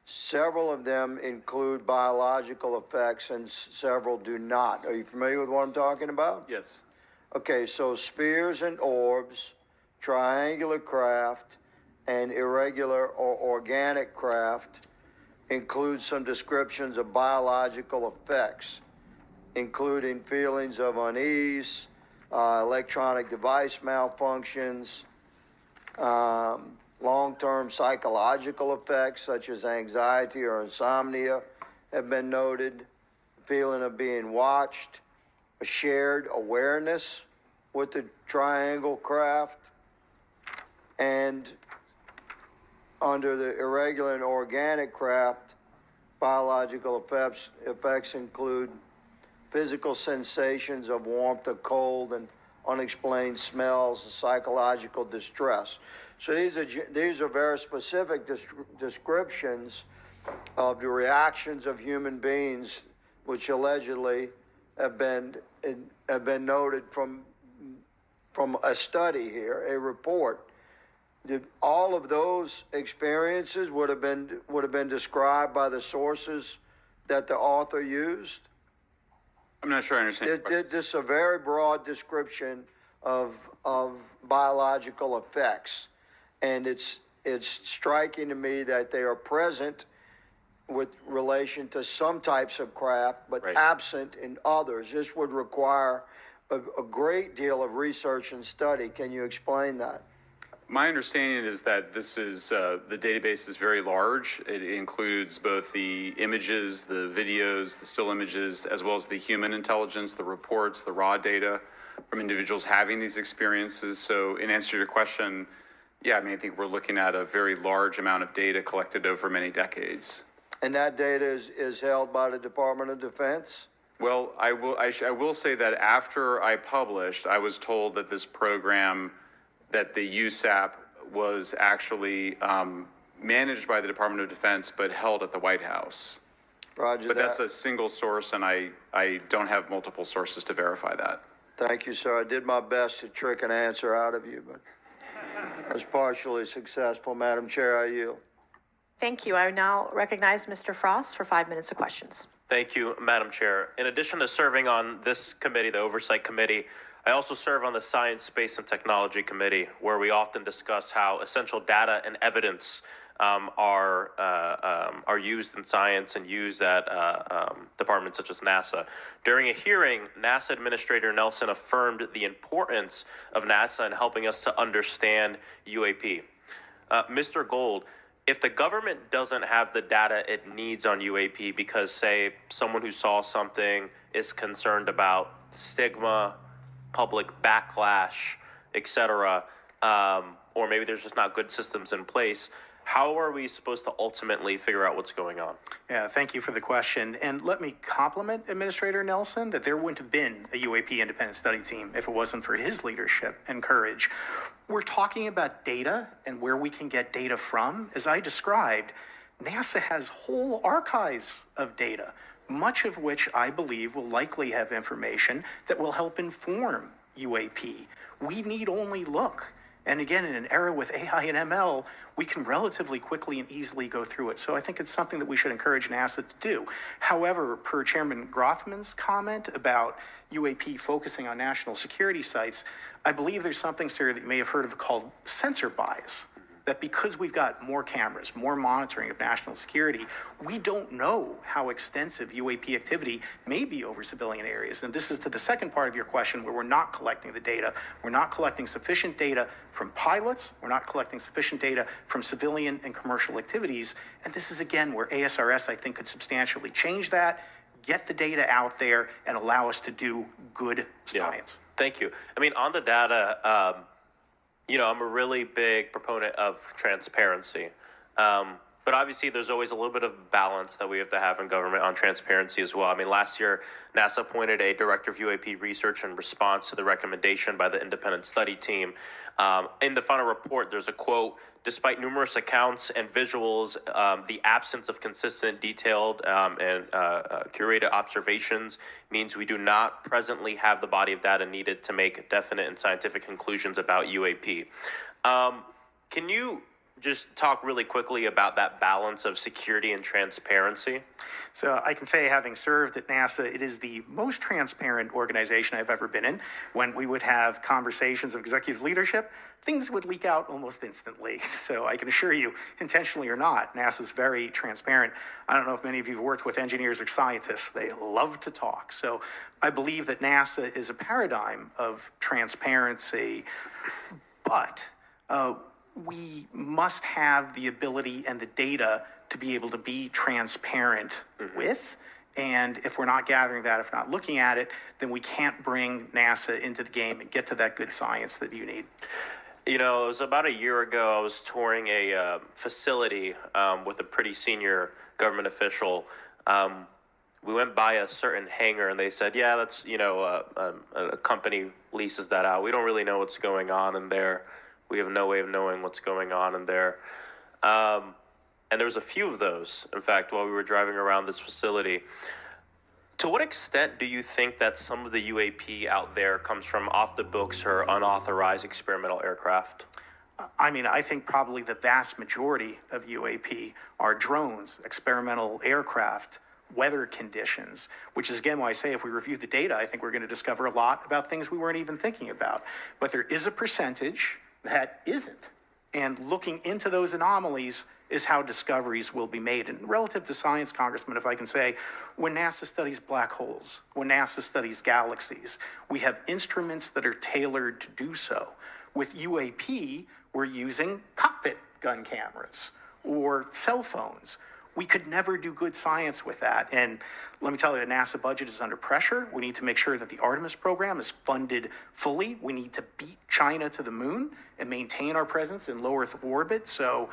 [SPEAKER 8] several of them include biological effects and several do not. Are you familiar with what I'm talking about?
[SPEAKER 4] Yes.
[SPEAKER 8] Okay, so spheres and orbs, triangular craft, and irregular or organic craft include some descriptions of biological effects, including feelings of unease, electronic device malfunctions, long-term psychological effects such as anxiety or insomnia have been noted, feeling of being watched, a shared awareness with the triangle craft, and under the irregular and organic craft, biological effects include physical sensations of warmth or cold and unexplained smells and psychological distress. So these are very specific descriptions of the reactions of human beings, which allegedly have been noted from a study here, a report. All of those experiences would have been described by the sources that the author used.
[SPEAKER 4] I'm not sure I understand.
[SPEAKER 8] This is a very broad description of biological effects, and it's striking to me that they are present with relation to some types of craft, but
[SPEAKER 4] Right.
[SPEAKER 8] absent in others. This would require a great deal of research and study. Can you explain that?
[SPEAKER 4] My understanding is that this is the database is very large. It includes both the images, the videos, the still images, as well as the human intelligence, the reports, the raw data from individuals having these experiences. So in answer to your question, yeah, I think we're looking at a very large amount of data collected over many decades.
[SPEAKER 8] And that data is held by the Department of Defense?
[SPEAKER 4] Well, I will say that after I published, I was told that this program, that the USAP was actually managed by the Department of Defense, but held at the White House.
[SPEAKER 8] Roger
[SPEAKER 4] But
[SPEAKER 8] that.
[SPEAKER 4] that's a single source, and I don't have multiple sources to verify that.
[SPEAKER 8] Thank you, sir. I did my best to trick an answer out of you, but I was partially successful. Madam Chair, I yield.
[SPEAKER 2] Thank you. I now recognize Mr. Frost for 5 minutes of questions.
[SPEAKER 9] Thank you, Madam Chair. In addition to serving on this committee, the Oversight Committee, I also serve on the Science, Space, and Technology Committee, where we often discuss how essential data and evidence are used in science and used at departments such as NASA. During a hearing, NASA Administrator Nelson affirmed the importance of NASA in helping us to understand UAP. Mr. Gold, if the government doesn't have the data it needs on UAP because, say, someone who saw something is concerned about stigma, public backlash, etc., or maybe there's just not good systems in place, how are we supposed to ultimately figure out what's going on?
[SPEAKER 5] Yeah, thank you for the question. And let me compliment Administrator Nelson that there wouldn't have been a UAP independent study team if it wasn't for his leadership and courage. We're talking about data and where we can get data from. As I described, NASA has whole archives of data, much of which I believe will likely have information that will help inform UAP. We need only look. And again, in an era with AI and ML, we can relatively quickly and easily go through it. So I think it's something that we should encourage NASA to do. However, per Chairman Grothman's comment about UAP focusing on national security sites, I believe there's something, sir, that you may have heard of called sensor bias. That because we've got more cameras, more monitoring of national security, we don't know how extensive UAP activity may be over civilian areas. And this is to the second part of your question, where we're not collecting the data. We're not collecting sufficient data from pilots. We're not collecting sufficient data from civilian and commercial activities. And this is, again, where ASRS, I think, could substantially change that, get the data out there, and allow us to do good science.
[SPEAKER 9] Yeah. Thank you. I mean, on the data, you know, I'm a really big proponent of transparency. But obviously, there's always a little bit of balance that we have to have in government on transparency as well. I mean, last year, NASA appointed a director of UAP research in response to the recommendation by the independent study team. In the final report, there's a quote, "Despite numerous accounts and visuals, the absence of consistent, detailed, and curated observations means we do not presently have the body of data needed to make definite and scientific conclusions about UAP." Can you just talk really quickly about that balance of security and transparency?
[SPEAKER 5] So I can say, having served at NASA, it is the most transparent organization I've ever been in. When we would have conversations of executive leadership, things would leak out almost instantly. So I can assure you, intentionally or not, NASA's very transparent. I don't know if many of you have worked with engineers or scientists. They love to talk. So I believe that NASA is a paradigm of transparency, but we must have the ability and the data to be able to be transparent with. And if we're not gathering that, if we're not looking at it, then we can't bring NASA into the game and get to that good science that you need.
[SPEAKER 9] You know, it was about a year ago, I was touring a facility with a pretty senior government official. We went by a certain hangar and they said, yeah, that's, you know, a company leases that out. We don't really know what's going on in there. We have no way of knowing what's going on in there. And there was a few of those, in fact, while we were driving around this facility. To what extent do you think that some of the UAP out there comes from off the books or unauthorized experimental aircraft?
[SPEAKER 5] I mean, I think probably the vast majority of UAP are drones, experimental aircraft, weather conditions, which is, again, why I say if we review the data, I think we're going to discover a lot about things we weren't even thinking about. But there is a percentage that isn't. And looking into those anomalies is how discoveries will be made. And relative to science, Congressman, if I can say, when NASA studies black holes, when NASA studies galaxies, we have instruments that are tailored to do so. With UAP, we're using cockpit gun cameras or cell phones. We could never do good science with that. And let me tell you, the NASA budget is under pressure. We need to make sure that the Artemis program is funded fully. We need to beat China to the moon and maintain our presence in low Earth orbit. So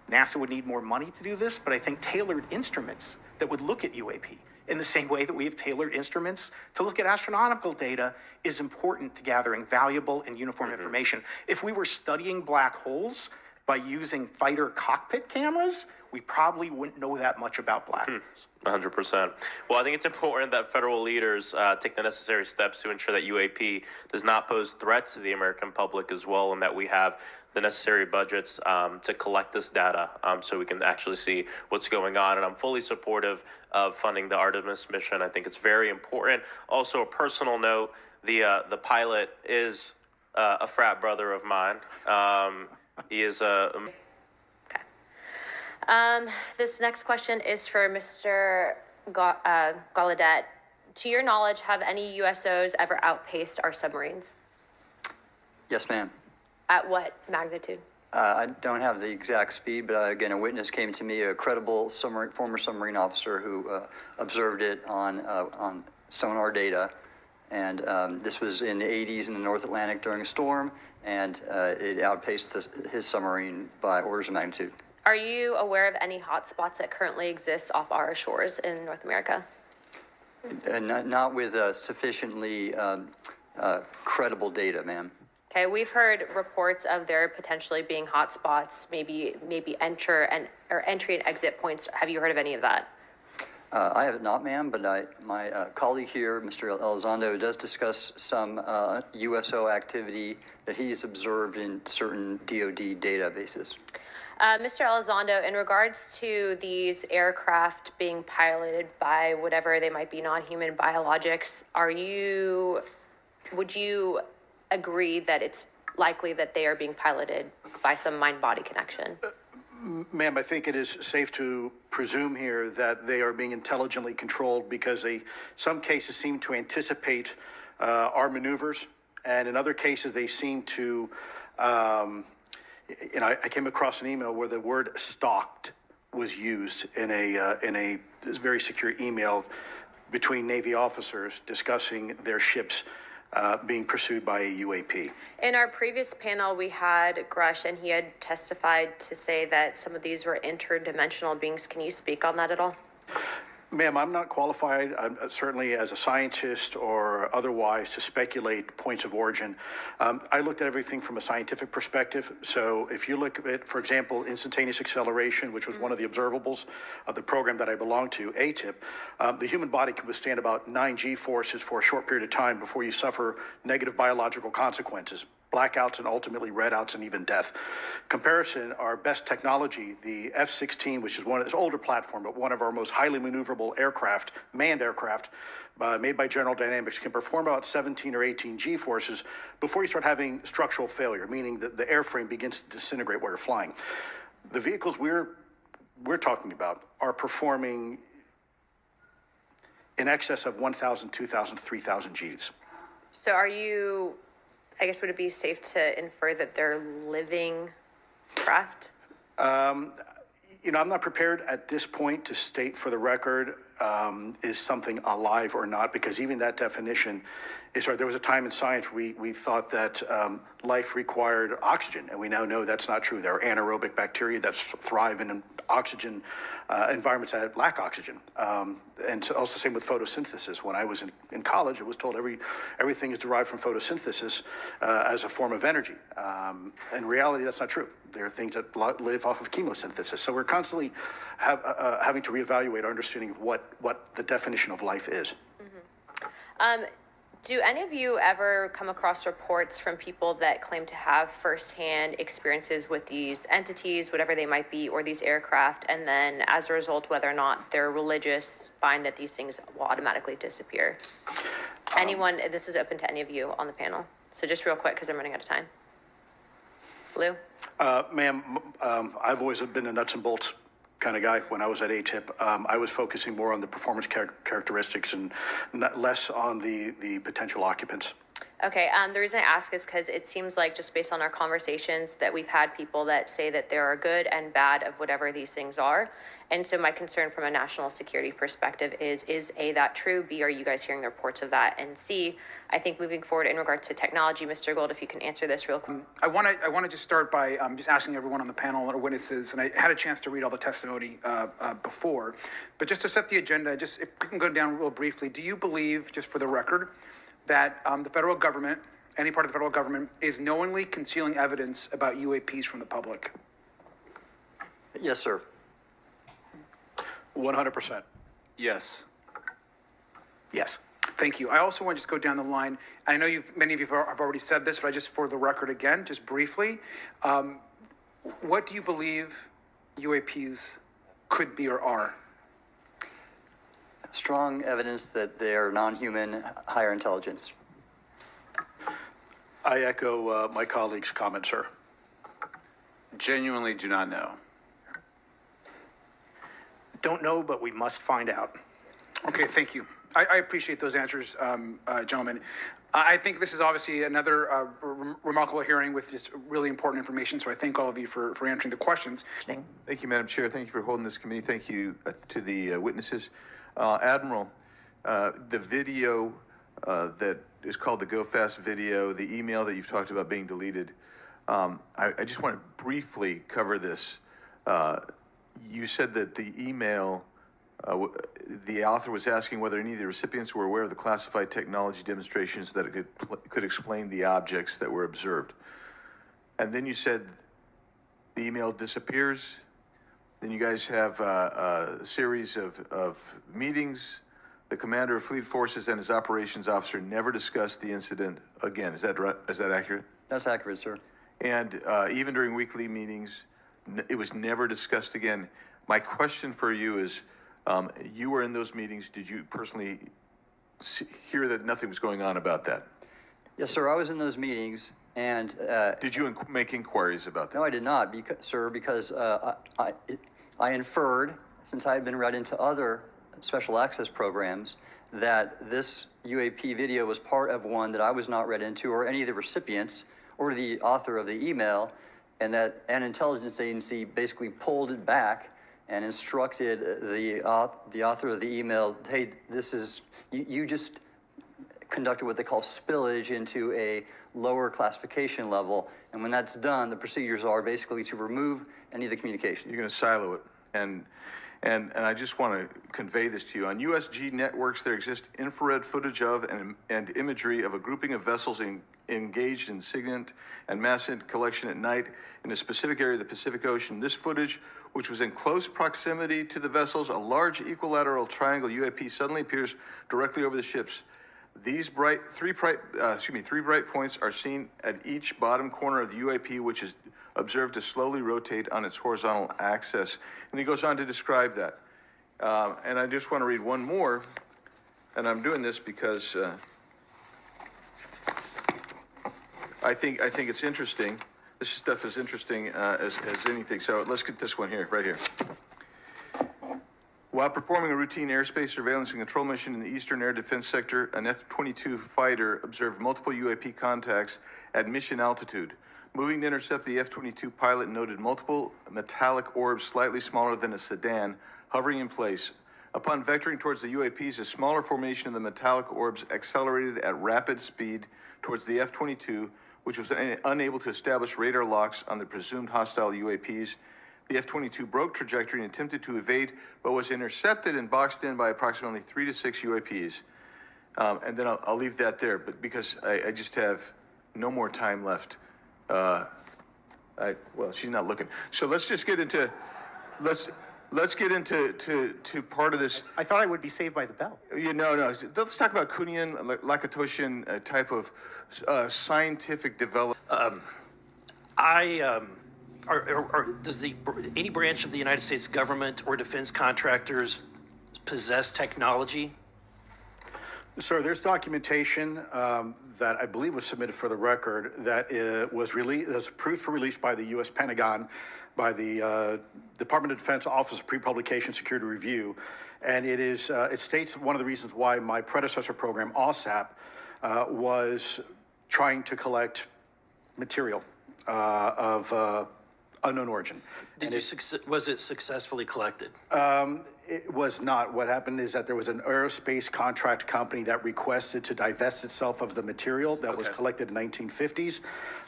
[SPEAKER 5] NASA would need more money to do this, but I think tailored instruments that would look at UAP in the same way that we have tailored instruments to look at astronomical data is important to gathering valuable and uniform information. If we were studying black holes by using fighter cockpit cameras, we probably wouldn't know that much about black holes.
[SPEAKER 9] 100%. Well, I think it's important that federal leaders take the necessary steps to ensure that UAP does not pose threats to the American public as well, and that we have the necessary budgets to collect this data so we can actually see what's going on. And I'm fully supportive of funding the Artemis mission. I think it's very important. Also, a personal note, the pilot is a frat brother of mine. He is a...
[SPEAKER 10] This next question is for Mr. Gallaudet. To your knowledge, have any USOs ever outpaced our submarines?
[SPEAKER 1] Yes, ma'am.
[SPEAKER 10] At what magnitude?
[SPEAKER 1] I don't have the exact speed, but again, a witness came to me, a credible former submarine officer who observed it on sonar data. And this was in the 80s in the North Atlantic during a storm, and it outpaced his submarine by orders of magnitude.
[SPEAKER 10] Are you aware of any hotspots that currently exist off our shores in North America?
[SPEAKER 1] Not with sufficiently credible data, ma'am.
[SPEAKER 10] Okay, we've heard reports of there potentially being hotspots, maybe entry and exit points. Have you heard of any of that?
[SPEAKER 1] I have not, ma'am, but my colleague here, Mr. Elizondo, does discuss some USO activity that he's observed in certain DoD databases.
[SPEAKER 10] Mr. Elizondo, in regards to these aircraft being piloted by whatever they might be, non-human biologics, would you agree that it's likely that they are being piloted by some mind-body connection?
[SPEAKER 3] Ma'am, I think it is safe to presume here that they are being intelligently controlled because some cases seem to anticipate our maneuvers, and in other cases they seem to I came across an email where the word stalked was used in a very secure email between Navy officers discussing their ships being pursued by a UAP.
[SPEAKER 10] In our previous panel, we had Grush, and he had testified to say that some of these were interdimensional beings. Can you speak on that at all?
[SPEAKER 3] Ma'am, I'm not qualified, certainly as a scientist or otherwise, to speculate points of origin. I looked at everything from a scientific perspective. So if you look at, for example, instantaneous acceleration, which was one of the observables of the program that I belong to, ATIP, the human body can withstand about 9 G-forces for a short period of time before you suffer negative biological consequences, blackouts and ultimately redouts and even death. Comparison, our best technology, the F-16, which is this older platform, but one of our most highly maneuverable aircraft, manned aircraft, made by General Dynamics, can perform about 17 or 18 G-forces before you start having structural failure, meaning that the airframe begins to disintegrate while you're flying. The vehicles we're talking about are performing in excess of 1,000, 2,000, 3,000 Gs.
[SPEAKER 10] So I guess would it be safe to infer that they're living craft?
[SPEAKER 3] I'm not prepared at this point to state for the record is something alive or not, because even that definition is hard. There was a time in science we thought that life required oxygen, and we now know that's not true. There are anaerobic bacteria that thrive in oxygen environments that lack oxygen. And so also same with photosynthesis. When I was in college, it was told everything is derived from photosynthesis as a form of energy. In reality, that's not true. There are things that live off of chemosynthesis. So we're constantly having to reevaluate our understanding of what the definition of life is.
[SPEAKER 10] Mm-hmm. Do any of you ever come across reports from people that claim to have firsthand experiences with these entities, whatever they might be, or these aircraft, and then as a result, whether or not they're religious, find that these things will automatically disappear? Anyone, this is open to any of you on the panel. So just real quick, because I'm running out of time. Lou?
[SPEAKER 3] Ma'am, I've always been a nuts and bolts kind of guy. When I was at ATIP, I was focusing more on the performance characteristics and less on the potential occupants.
[SPEAKER 10] Okay, the reason I ask is because it seems like just based on our conversations that we've had people that say that there are good and bad of whatever these things are. And so my concern from a national security perspective is A, that true? B, are you guys hearing the reports of that? And C, I think moving forward in regard to technology, Mr. Gold, if you can answer this real quick.
[SPEAKER 11] I want to just start by just asking everyone on the panel or witnesses, and I had a chance to read all the testimony before, but just to set the agenda, just if we can go down real briefly, do you believe, just for the record, that the federal government, any part of the federal government, is knowingly concealing evidence about UAPs from the public?
[SPEAKER 1] Yes, sir.
[SPEAKER 3] 100%.
[SPEAKER 4] Yes.
[SPEAKER 11] Yes. Thank you. I also want to just go down the line. I know many of you have already said this, but just for the record again, just briefly, what do you believe UAPs could be or are?
[SPEAKER 1] Strong evidence that they are non-human, higher intelligence.
[SPEAKER 3] I echo my colleague's comment, sir.
[SPEAKER 4] Genuinely do not know.
[SPEAKER 5] Don't know, but we must find out.
[SPEAKER 11] Okay, thank you. I appreciate those answers, gentlemen. I think this is obviously another remarkable hearing with just really important information, so I thank all of you for answering the questions.
[SPEAKER 12] Thank you, Madam Chair. Thank you for holding this committee. Thank you to the witnesses. Admiral, the video that is called the Go Fast video, the email that you've talked about being deleted, I just want to briefly cover this. You said that the email, the author was asking whether any of the recipients were aware of the classified technology demonstrations that it could explain the objects that were observed. And then you said the email disappears. Then you guys have a series of meetings. The commander of fleet forces and his operations officer never discussed the incident again. Is that right? Is that accurate?
[SPEAKER 1] That's accurate, sir.
[SPEAKER 12] And even during weekly meetings, it was never discussed again. My question for you is, you were in those meetings. Did you personally hear that nothing was going on about that?
[SPEAKER 1] Yes, sir. I was in those meetings, and
[SPEAKER 12] did you make inquiries about that?
[SPEAKER 1] No, I did not, because I inferred, since I had been read into other special access programs, that this UAP video was part of one that I was not read into, or any of the recipients, or the author of the email, and that an intelligence agency basically pulled it back and instructed the author of the email, hey, this is, you just conducted what they call spillage into a lower classification level. And when that's done, the procedures are basically to remove any of the communication.
[SPEAKER 12] You're going to silo it. And I just want to convey this to you. On USG networks, there exists infrared footage of and imagery of a grouping of vessels engaged in SIGINT and massive collection at night in a specific area of the Pacific Ocean. This footage, which was in close proximity to the vessels, a large equilateral triangle UAP suddenly appears directly over the ships. These three bright points are seen at each bottom corner of the UAP, which is observed to slowly rotate on its horizontal axis. And he goes on to describe that. And I just want to read one more, and I'm doing this because I think it's interesting. This stuff is interesting as anything. So let's get this one here, right here. While performing a routine airspace surveillance and control mission in the Eastern Air Defense Sector, an F-22 fighter observed multiple UAP contacts at mission altitude. Moving to intercept, the F-22 pilot noted multiple metallic orbs slightly smaller than a sedan hovering in place. Upon vectoring towards the UAPs, a smaller formation of the metallic orbs accelerated at rapid speed towards the F-22, which was unable to establish radar locks on the presumed hostile UAPs. The F-22 broke trajectory and attempted to evade, but was intercepted and boxed in by approximately 3 to 6 UAPs. And then I'll leave that there, but because I just have no more time left. Well, she's not looking. So let's just get into, let's get into part of this.
[SPEAKER 5] I thought I would be saved by the bell.
[SPEAKER 12] No. Let's talk about Kuhnian, Lakatoshian type of scientific development.
[SPEAKER 13] Does any branch of the United States government or defense contractors possess technology?
[SPEAKER 3] Sir, there's documentation that I believe was submitted for the record that was approved for release by the U.S. Pentagon, by the Department of Defense Office of Pre-Publication Security Review, and it states one of the reasons why my predecessor program, OSAP, was trying to collect material of unknown origin.
[SPEAKER 13] Was it successfully collected?
[SPEAKER 3] It was not. What happened is that there was an aerospace contract company that requested to divest itself of the material that was collected in the 1950s.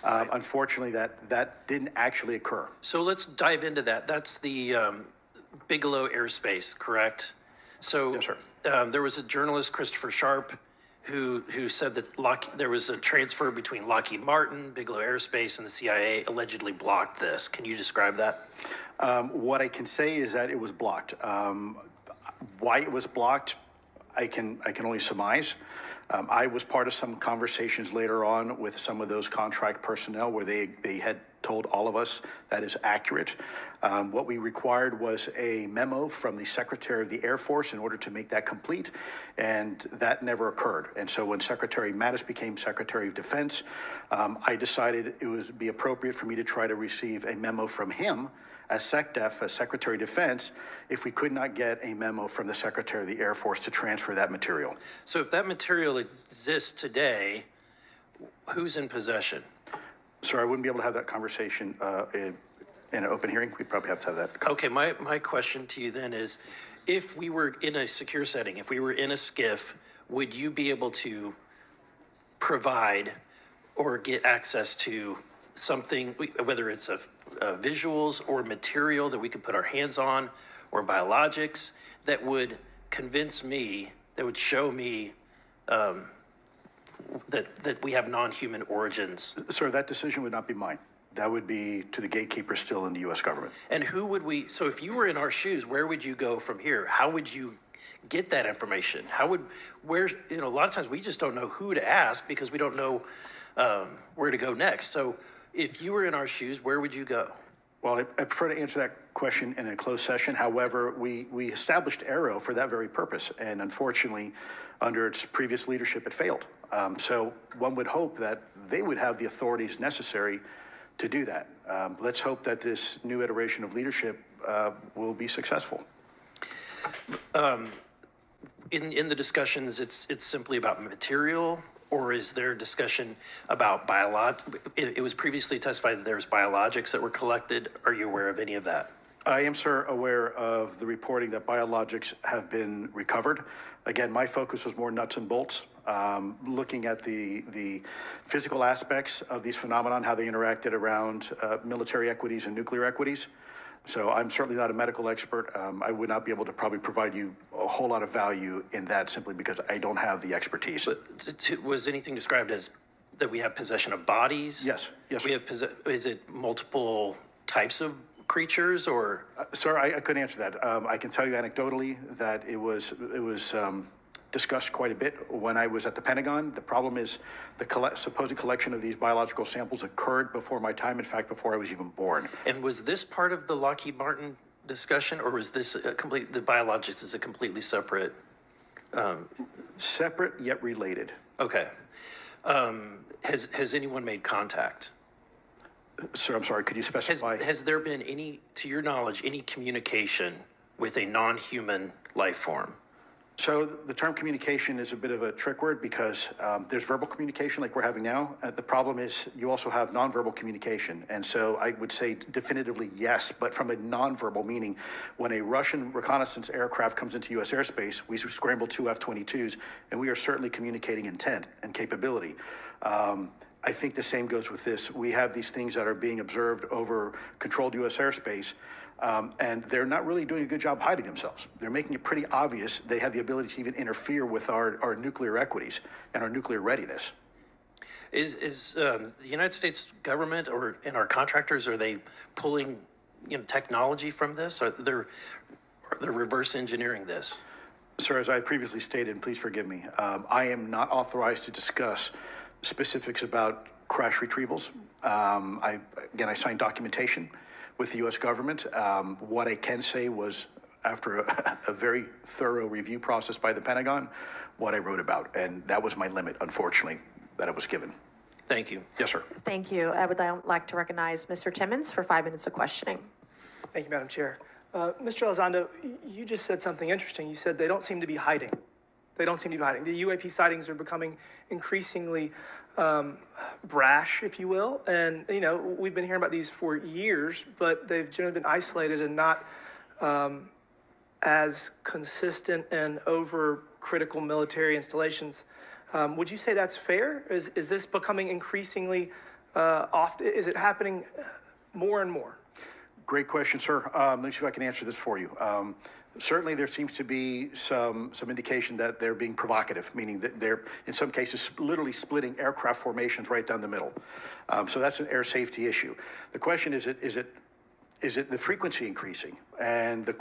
[SPEAKER 3] Unfortunately, that didn't actually occur.
[SPEAKER 13] So let's dive into that. That's the Bigelow Airspace, correct? So
[SPEAKER 3] Yes, sir.
[SPEAKER 13] There was a journalist, Christopher Sharp, who said that there was a transfer between Lockheed Martin, Bigelow Airspace, and the CIA allegedly blocked this. Can you describe that?
[SPEAKER 3] What I can say is that it was blocked. Why it was blocked, I can only surmise. I was part of some conversations later on with some of those contract personnel where they had told all of us that is accurate. What we required was a memo from the Secretary of the Air Force in order to make that complete, and that never occurred. And so when Secretary Mattis became Secretary of Defense, I decided it would be appropriate for me to try to receive a memo from him as SecDef, as Secretary of Defense, if we could not get a memo from the Secretary of the Air Force to transfer that material.
[SPEAKER 13] So if that material exists today, who's in possession?
[SPEAKER 3] Sir, I wouldn't be able to have that conversation in an open hearing. We'd probably have to have that.
[SPEAKER 13] Okay, my question to you then is, if we were in a secure setting, if we were in a SCIF, would you be able to provide or get access to something, whether it's visuals or material that we could put our hands on, or biologics, that would convince me, that would show me that we have non-human origins?
[SPEAKER 3] Sir, that decision would not be mine. That would be to the gatekeepers still in the U.S. government.
[SPEAKER 13] And who would so if you were in our shoes, where would you go from here? How would you get that information? A lot of times we just don't know who to ask because we don't know where to go next. So if you were in our shoes, where would you go?
[SPEAKER 3] Well, I prefer to answer that question in a closed session. However, we established AARO for that very purpose. And unfortunately, under its previous leadership, it failed. So one would hope that they would have the authorities necessary to do that. Let's hope that this new iteration of leadership will be successful.
[SPEAKER 13] In the discussions, it's simply about material, or is there discussion about it was previously testified that there's biologics that were collected. Are you aware of any of that?
[SPEAKER 3] I am, sir, aware of the reporting that biologics have been recovered. Again, my focus was more nuts and bolts, looking at the physical aspects of these phenomenon, how they interacted around military equities and nuclear equities. So I'm certainly not a medical expert. I would not be able to probably provide you a whole lot of value in that simply because I don't have the expertise.
[SPEAKER 13] But was anything described as that we have possession of bodies?
[SPEAKER 3] Yes.
[SPEAKER 13] We have is it multiple types of creatures, or?
[SPEAKER 3] Sir, I couldn't answer that. I can tell you anecdotally that it was discussed quite a bit when I was at the Pentagon. The problem is the supposed collection of these biological samples occurred before my time, in fact, before I was even born.
[SPEAKER 13] And was this part of the Lockheed Martin discussion, or was this the biologics is a completely separate?
[SPEAKER 3] Separate yet related.
[SPEAKER 13] Okay. Has anyone made contact?
[SPEAKER 3] Sir, I'm sorry, could you specify?
[SPEAKER 13] Has there been any, to your knowledge, any communication with a non-human life form?
[SPEAKER 3] So the term communication is a bit of a trick word because there's verbal communication like we're having now. The problem is you also have nonverbal communication. And so I would say definitively yes, but from a nonverbal meaning, when a Russian reconnaissance aircraft comes into U.S. airspace, we scramble 2 F-22s, and we are certainly communicating intent and capability. I think the same goes with this. We have these things that are being observed over controlled U.S. airspace. And they're not really doing a good job hiding themselves. They're making it pretty obvious they have the ability to even interfere with our nuclear equities and our nuclear readiness.
[SPEAKER 13] Is the United States government and our contractors, are they pulling technology from this? Are they reverse engineering this?
[SPEAKER 3] Sir, as I previously stated, and please forgive me, I am not authorized to discuss specifics about crash retrievals. I signed documentation with the U.S. government. What I can say was, after a very thorough review process by the Pentagon, what I wrote about. And that was my limit, unfortunately, that I was given.
[SPEAKER 13] Thank you.
[SPEAKER 3] Yes, sir.
[SPEAKER 2] Thank you. I would like to recognize Mr. Timmons for 5 minutes of questioning.
[SPEAKER 14] Thank you, Madam Chair. Mr. Elizondo, you just said something interesting. You said they don't seem to be hiding. They don't seem to be hiding. The UAP sightings are becoming increasingly brash, if you will. And, you know, we've been hearing about these for years, but they've generally been isolated and not as consistent and over critical military installations. Would you say that's fair? Is this becoming increasingly often? Is it happening more and more?
[SPEAKER 3] Great question, sir. Let me see if I can answer this for you. Certainly, there seems to be some indication that they're being provocative, meaning that they're, in some cases, literally splitting aircraft formations right down the middle. So that's an air safety issue. The question is it the frequency increasing? And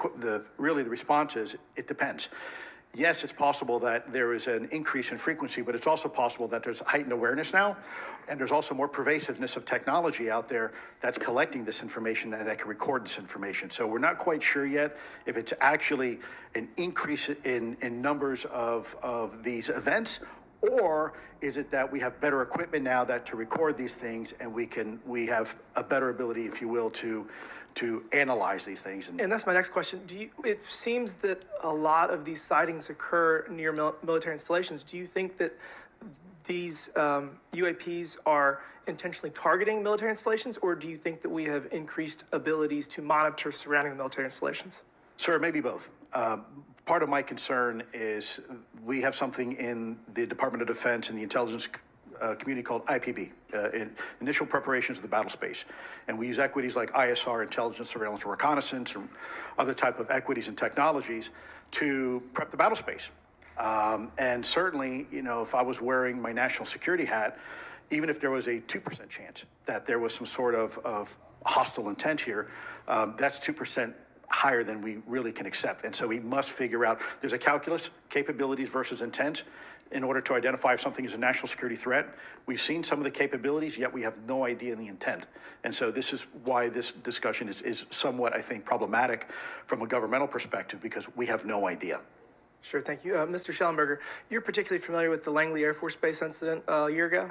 [SPEAKER 3] really the response is it depends. Yes, it's possible that there is an increase in frequency, but it's also possible that there's heightened awareness now, and there's also more pervasiveness of technology out there that's collecting this information and that can record this information. So we're not quite sure yet if it's actually an increase in numbers of these events, or is it that we have better equipment now that to record these things, and we have a better ability, if you will, to analyze these things.
[SPEAKER 14] And that's my next question. It seems that a lot of these sightings occur near military installations. Do you think that these UAPs are intentionally targeting military installations, or do you think that we have increased abilities to monitor surrounding the military installations?
[SPEAKER 3] Sir, maybe both. Part of my concern is we have something in the Department of Defense and the intelligence community called IPB, Initial Preparations of the Battle Space. And we use equities like ISR, intelligence, surveillance, and reconnaissance, and other type of equities and technologies to prep the battle space. And certainly, you know, if I was wearing my national security hat, even if there was a 2% chance that there was some sort of hostile intent here, that's 2% higher than we really can accept. And so we must figure out, there's a calculus, capabilities versus intent, in order to identify if something is a national security threat. We've seen some of the capabilities, yet we have no idea the intent. And so this is why this discussion is somewhat, I think, problematic from a governmental perspective, because we have no idea.
[SPEAKER 14] Sure, thank you. Mr. Shellenberger, you're particularly familiar with the Langley Air Force Base incident a year ago?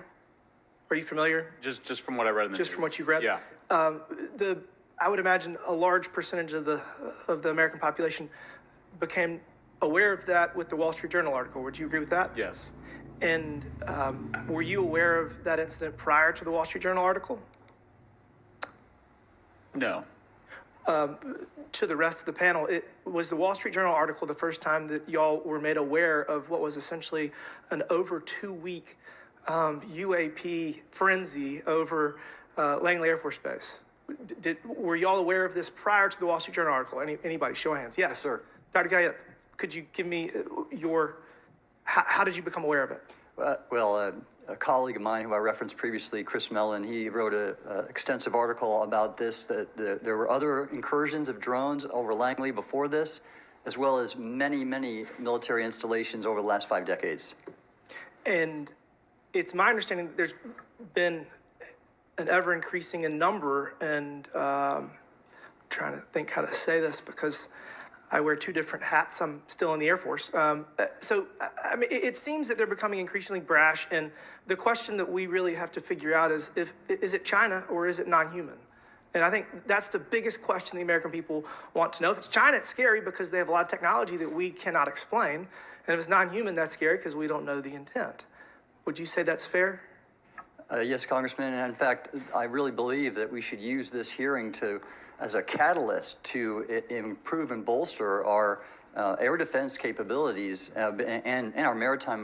[SPEAKER 14] Are you familiar?
[SPEAKER 4] Just from what I read in the
[SPEAKER 14] Just
[SPEAKER 4] news.
[SPEAKER 14] from what you've read?
[SPEAKER 4] Yeah.
[SPEAKER 14] I would imagine a large percentage of the American population became aware of that with the Wall Street Journal article. Would you agree with that?
[SPEAKER 4] Yes.
[SPEAKER 14] And were you aware of that incident prior to the Wall Street Journal article?
[SPEAKER 4] No.
[SPEAKER 14] To the rest of the panel, was the Wall Street Journal article the first time that y'all were made aware of what was essentially an over 2-week UAP frenzy over Langley Air Force Base? Were y'all aware of this prior to the Wall Street Journal article? Anybody? Show of hands. Yes,
[SPEAKER 1] sir.
[SPEAKER 14] Dr. Gallaudet, could you give me how did you become aware of it?
[SPEAKER 1] A colleague of mine who I referenced previously, Chris Mellon, he wrote an extensive article about this, that there were other incursions of drones over Langley before this, as well as many, many military installations over the last 5 decades.
[SPEAKER 14] And it's my understanding that there's been an ever increasing in number, and I'm trying to think how to say this because I wear 2 different hats. I'm still in the Air Force. So, I mean, it seems that they're becoming increasingly brash, and the question that we really have to figure out is it China or is it non-human? And I think that's the biggest question the American people want to know. If it's China, it's scary because they have a lot of technology that we cannot explain. And if it's non-human, that's scary because we don't know the intent. Would you say that's fair?
[SPEAKER 1] Yes, Congressman. And in fact, I really believe that we should use this hearing as a catalyst to improve and bolster our air defense capabilities and our maritime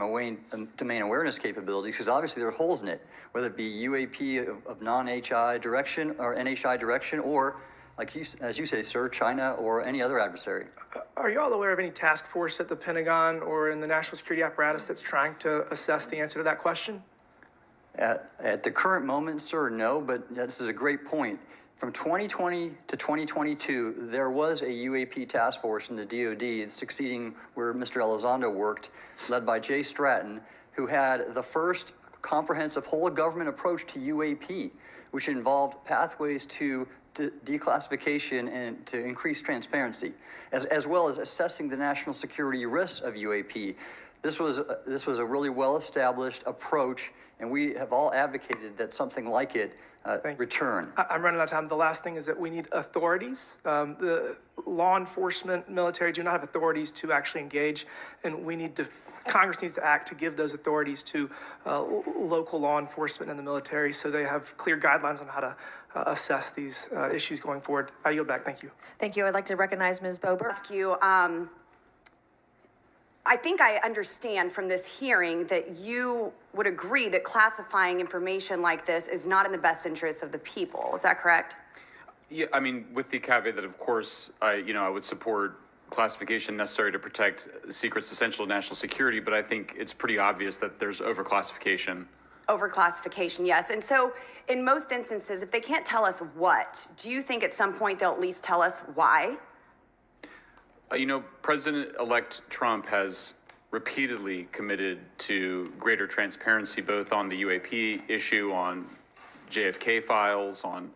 [SPEAKER 1] domain awareness capabilities, because obviously there are holes in it, whether it be UAP of non-HI direction or NHI direction, or, like as you say, sir, China or any other adversary.
[SPEAKER 14] Are you all aware of any task force at the Pentagon or in the national security apparatus that's trying to assess the answer to that question?
[SPEAKER 1] At the current moment, sir, no, but this is a great point. From 2020 to 2022, there was a UAP task force in the DoD succeeding where Mr. Elizondo worked, led by Jay Stratton, who had the first comprehensive whole-of-government approach to UAP, which involved pathways to declassification and to increase transparency, as well as assessing the national security risks of UAP. This was a really well-established approach, and we have all advocated that something like it return.
[SPEAKER 14] I'm running out of time. The last thing is that we need authorities. The law enforcement, military do not have authorities to actually engage, and we need to Congress needs to act to give those authorities to local law enforcement and the military so they have clear guidelines on how to assess these issues going forward. I yield back. Thank you.
[SPEAKER 2] Thank you. I'd like to recognize Ms. Bober.
[SPEAKER 15] Ask you, I think I understand from this hearing that you would agree that classifying information like this is not in the best interest of the people. Is that correct?
[SPEAKER 4] Yeah, I mean, with the caveat that, of course, I would support classification necessary to protect secrets essential to national security, but I think it's pretty obvious that there's overclassification.
[SPEAKER 15] Overclassification, yes. And so in most instances, if they can't tell us what, do you think at some point they'll at least tell us why?
[SPEAKER 4] President-elect Trump has repeatedly committed to greater transparency, both on the UAP issue, on JFK files, on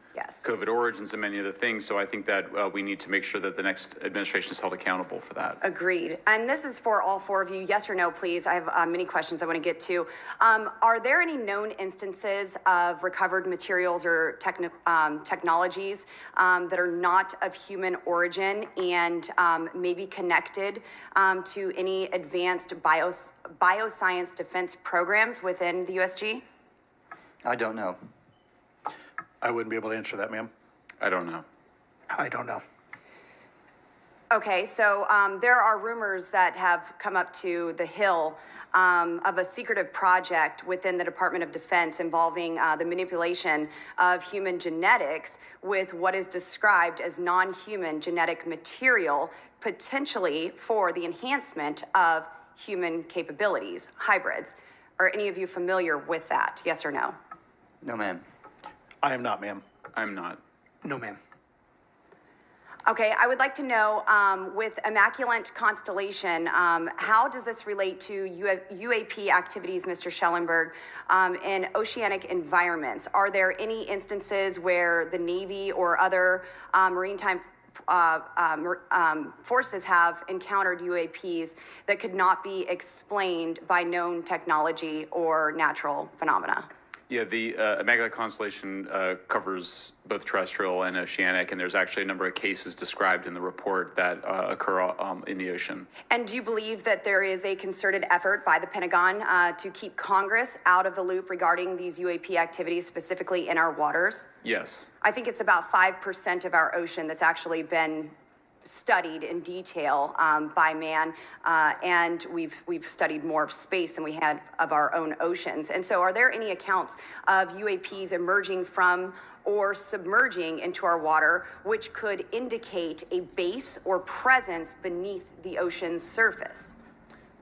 [SPEAKER 4] COVID origins, and many other things. So I think that we need to make sure that the next administration is held accountable for that.
[SPEAKER 15] Agreed. And this is for all four of you. Yes or no, please. I have many questions I want to get to. Are there any known instances of recovered materials or technologies that are not of human origin and maybe connected to any advanced bioscience defense programs within the USG?
[SPEAKER 1] I don't know.
[SPEAKER 3] I wouldn't be able to answer that, ma'am.
[SPEAKER 4] I don't know.
[SPEAKER 14] I don't know.
[SPEAKER 15] Okay, so there are rumors that have come up to the Hill of a secretive project within the Department of Defense involving the manipulation of human genetics with what is described as non-human genetic material, potentially for the enhancement of human capabilities, hybrids. Are any of you familiar with that? Yes or no?
[SPEAKER 1] No, ma'am.
[SPEAKER 3] I am not, ma'am.
[SPEAKER 4] I'm not.
[SPEAKER 14] No, ma'am.
[SPEAKER 15] Okay, I would like to know, with Immaculate Constellation, how does this relate to UAP activities, Mr. Shellenberger, in oceanic environments? Are there any instances where the Navy or other maritime forces have encountered UAPs that could not be explained by known technology or natural phenomena?
[SPEAKER 4] Yeah, the Immaculate Constellation covers both terrestrial and oceanic, and there's actually a number of cases described in the report that occur in the ocean.
[SPEAKER 15] And do you believe that there is a concerted effort by the Pentagon to keep Congress out of the loop regarding these UAP activities, specifically in our waters?
[SPEAKER 4] Yes.
[SPEAKER 15] I think it's about 5% of our ocean that's actually been studied in detail by man, and we've studied more of space than we had of our own oceans. And so are there any accounts of UAPs emerging from or submerging into our water which could indicate a base or presence beneath the ocean's surface?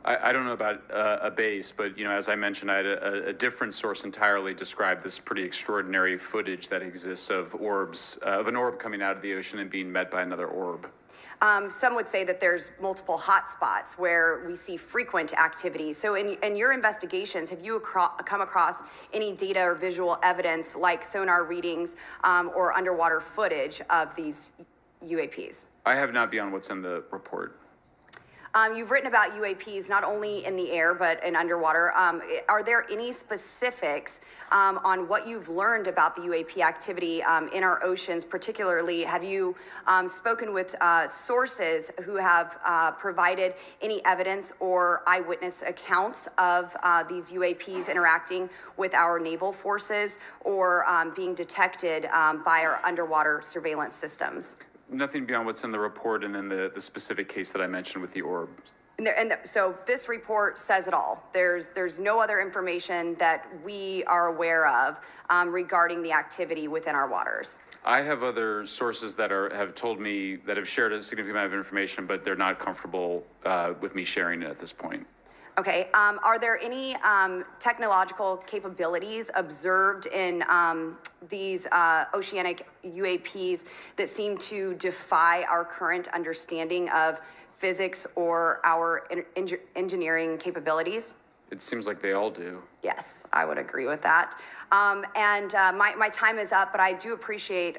[SPEAKER 4] I don't know about a base, but as I mentioned, I had a different source entirely describe this pretty extraordinary footage that exists of orbs, of an orb coming out of the ocean and being met by another orb.
[SPEAKER 15] Some would say that there's multiple hotspots where we see frequent activity. So in your investigations, have you come across any data or visual evidence like sonar readings or underwater footage of these UAPs?
[SPEAKER 4] I have not beyond what's in the report.
[SPEAKER 15] You've written about UAPs not only in the air but in underwater. Are there any specifics on what you've learned about the UAP activity in our oceans? Particularly, have you spoken with sources who have provided any evidence or eyewitness accounts of these UAPs interacting with our naval forces or being detected by our underwater surveillance systems?
[SPEAKER 4] Nothing beyond what's in the report and then the specific case that I mentioned with the orbs.
[SPEAKER 15] So this report says it all. There's no other information that we are aware of regarding the activity within our waters.
[SPEAKER 4] I have other sources that have told me that have shared a significant amount of information, but they're not comfortable with me sharing it at this point.
[SPEAKER 15] Okay. Are there any technological capabilities observed in these oceanic UAPs that seem to defy our current understanding of physics or our engineering capabilities?
[SPEAKER 4] It seems like they all do.
[SPEAKER 15] Yes, I would agree with that. My time is up, but I do appreciate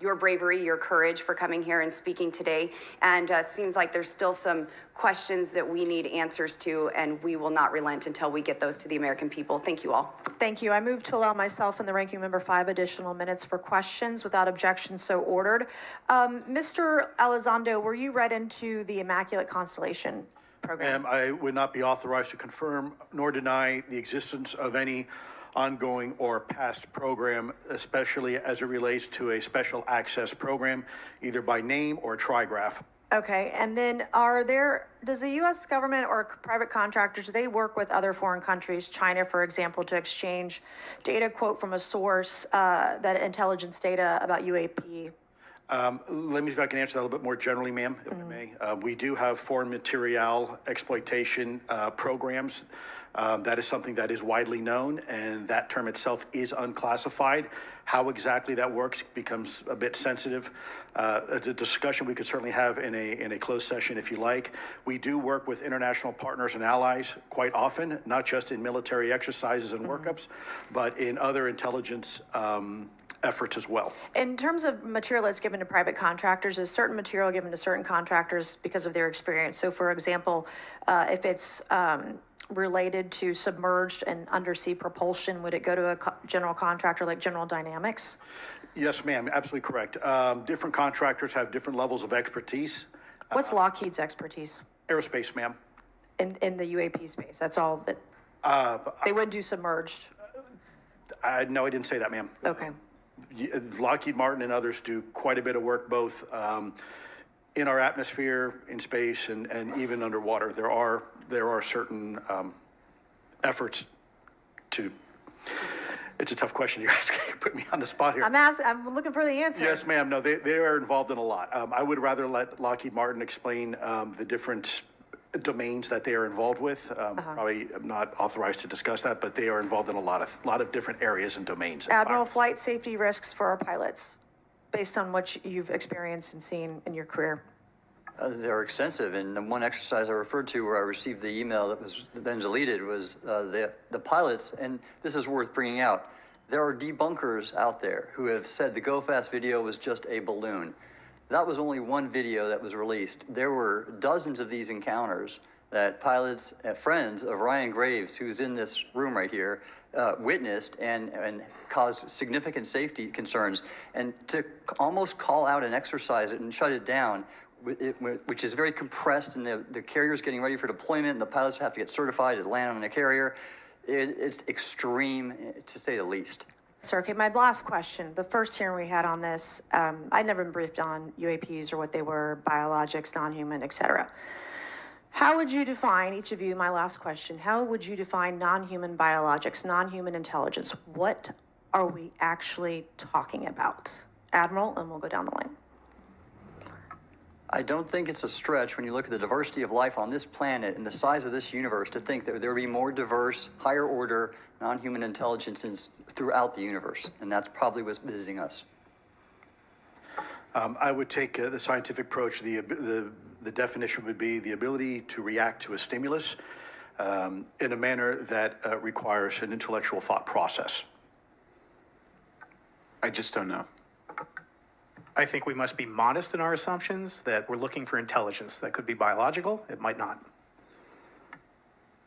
[SPEAKER 15] your bravery, your courage for coming here and speaking today. And it seems like there's still some questions that we need answers to, and we will not relent until we get those to the American people. Thank you all.
[SPEAKER 2] Thank you. I move to allow myself and the ranking member 5 additional minutes for questions without objection, so ordered. Mr. Elizondo, were you read into the Immaculate Constellation? program?
[SPEAKER 3] Ma'am, I would not be authorized to confirm nor deny the existence of any ongoing or past program, especially as it relates to a special access program, either by name or trigraph.
[SPEAKER 2] Okay, and then does the U.S. government or private contractors, do they work with other foreign countries, China, for example, to exchange data, quote from a source, that intelligence data about UAP?
[SPEAKER 3] Let me see if I can answer that a little bit more generally, ma'am, if I may. We do have foreign material exploitation programs. That is something that is widely known, and that term itself is unclassified. How exactly that works becomes a bit sensitive. A discussion we could certainly have in a closed session if you like. We do work with international partners and allies quite often, not just in military exercises and workups, but in other intelligence efforts as well.
[SPEAKER 2] In terms of material that's given to private contractors, is certain material given to certain contractors because of their experience? So for example, if it's related to submerged and undersea propulsion, would it go to a general contractor like General Dynamics?
[SPEAKER 3] Yes, ma'am, absolutely correct. Different contractors have different levels of expertise.
[SPEAKER 2] What's Lockheed's expertise?
[SPEAKER 3] Aerospace, ma'am.
[SPEAKER 2] In the UAP space, that's all that, they wouldn't do submerged?
[SPEAKER 3] No, I didn't say that, ma'am.
[SPEAKER 2] Okay.
[SPEAKER 3] Lockheed Martin and others do quite a bit of work both in our atmosphere, in space, and even underwater. There are certain efforts to. It's a tough question you're asking. You put me on the spot here.
[SPEAKER 2] I'm looking for the answer.
[SPEAKER 3] Yes, ma'am. No, they are involved in a lot. I would rather let Lockheed Martin explain the different domains that they are involved with. Probably am not authorized to discuss that, but they are involved in a lot of different areas and domains.
[SPEAKER 2] Admiral, flight safety risks for our pilots, based on what you've experienced and seen in your career.
[SPEAKER 1] They're extensive, and the one exercise I referred to where I received the email that was then deleted was the pilots, and this is worth bringing out. There are debunkers out there who have said the Go Fast video was just a balloon. That was only one video that was released. There were dozens of these encounters that pilots, friends of Ryan Graves, who's in this room right here, witnessed and caused significant safety concerns. And to almost call out an exercise and shut it down, which is very compressed, and the carrier's getting ready for deployment, and the pilots have to get certified to land on a carrier. It's extreme, to say the least.
[SPEAKER 2] Sir, okay, my last question. The first hearing we had on this, I'd never been briefed on UAPs or what they were, biologics, non-human, et cetera. How would you define, each of you, my last question, how would you define non-human biologics, non-human intelligence? What are we actually talking about? Admiral, and we'll go down the line.
[SPEAKER 1] I don't think it's a stretch when you look at the diversity of life on this planet and the size of this universe to think that there would be more diverse, higher order, non-human intelligences throughout the universe. And that's probably what's visiting us.
[SPEAKER 3] I would take the scientific approach. The definition would be the ability to react to a stimulus in a manner that requires an intellectual thought process.
[SPEAKER 4] I just don't know.
[SPEAKER 5] I think we must be modest in our assumptions that we're looking for intelligence that could be biological. It might not.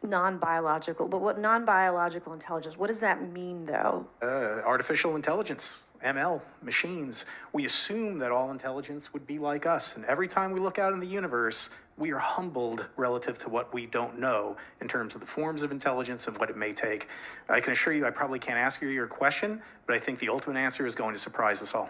[SPEAKER 2] Non-biological, but what non-biological intelligence, what does that mean though?
[SPEAKER 5] Artificial intelligence, ML, machines. We assume that all intelligence would be like us. And every time we look out in the universe, we are humbled relative to what we don't know in terms of the forms of intelligence and what it may take. I can assure you I probably can't ask you your question, but I think the ultimate answer is going to surprise us all.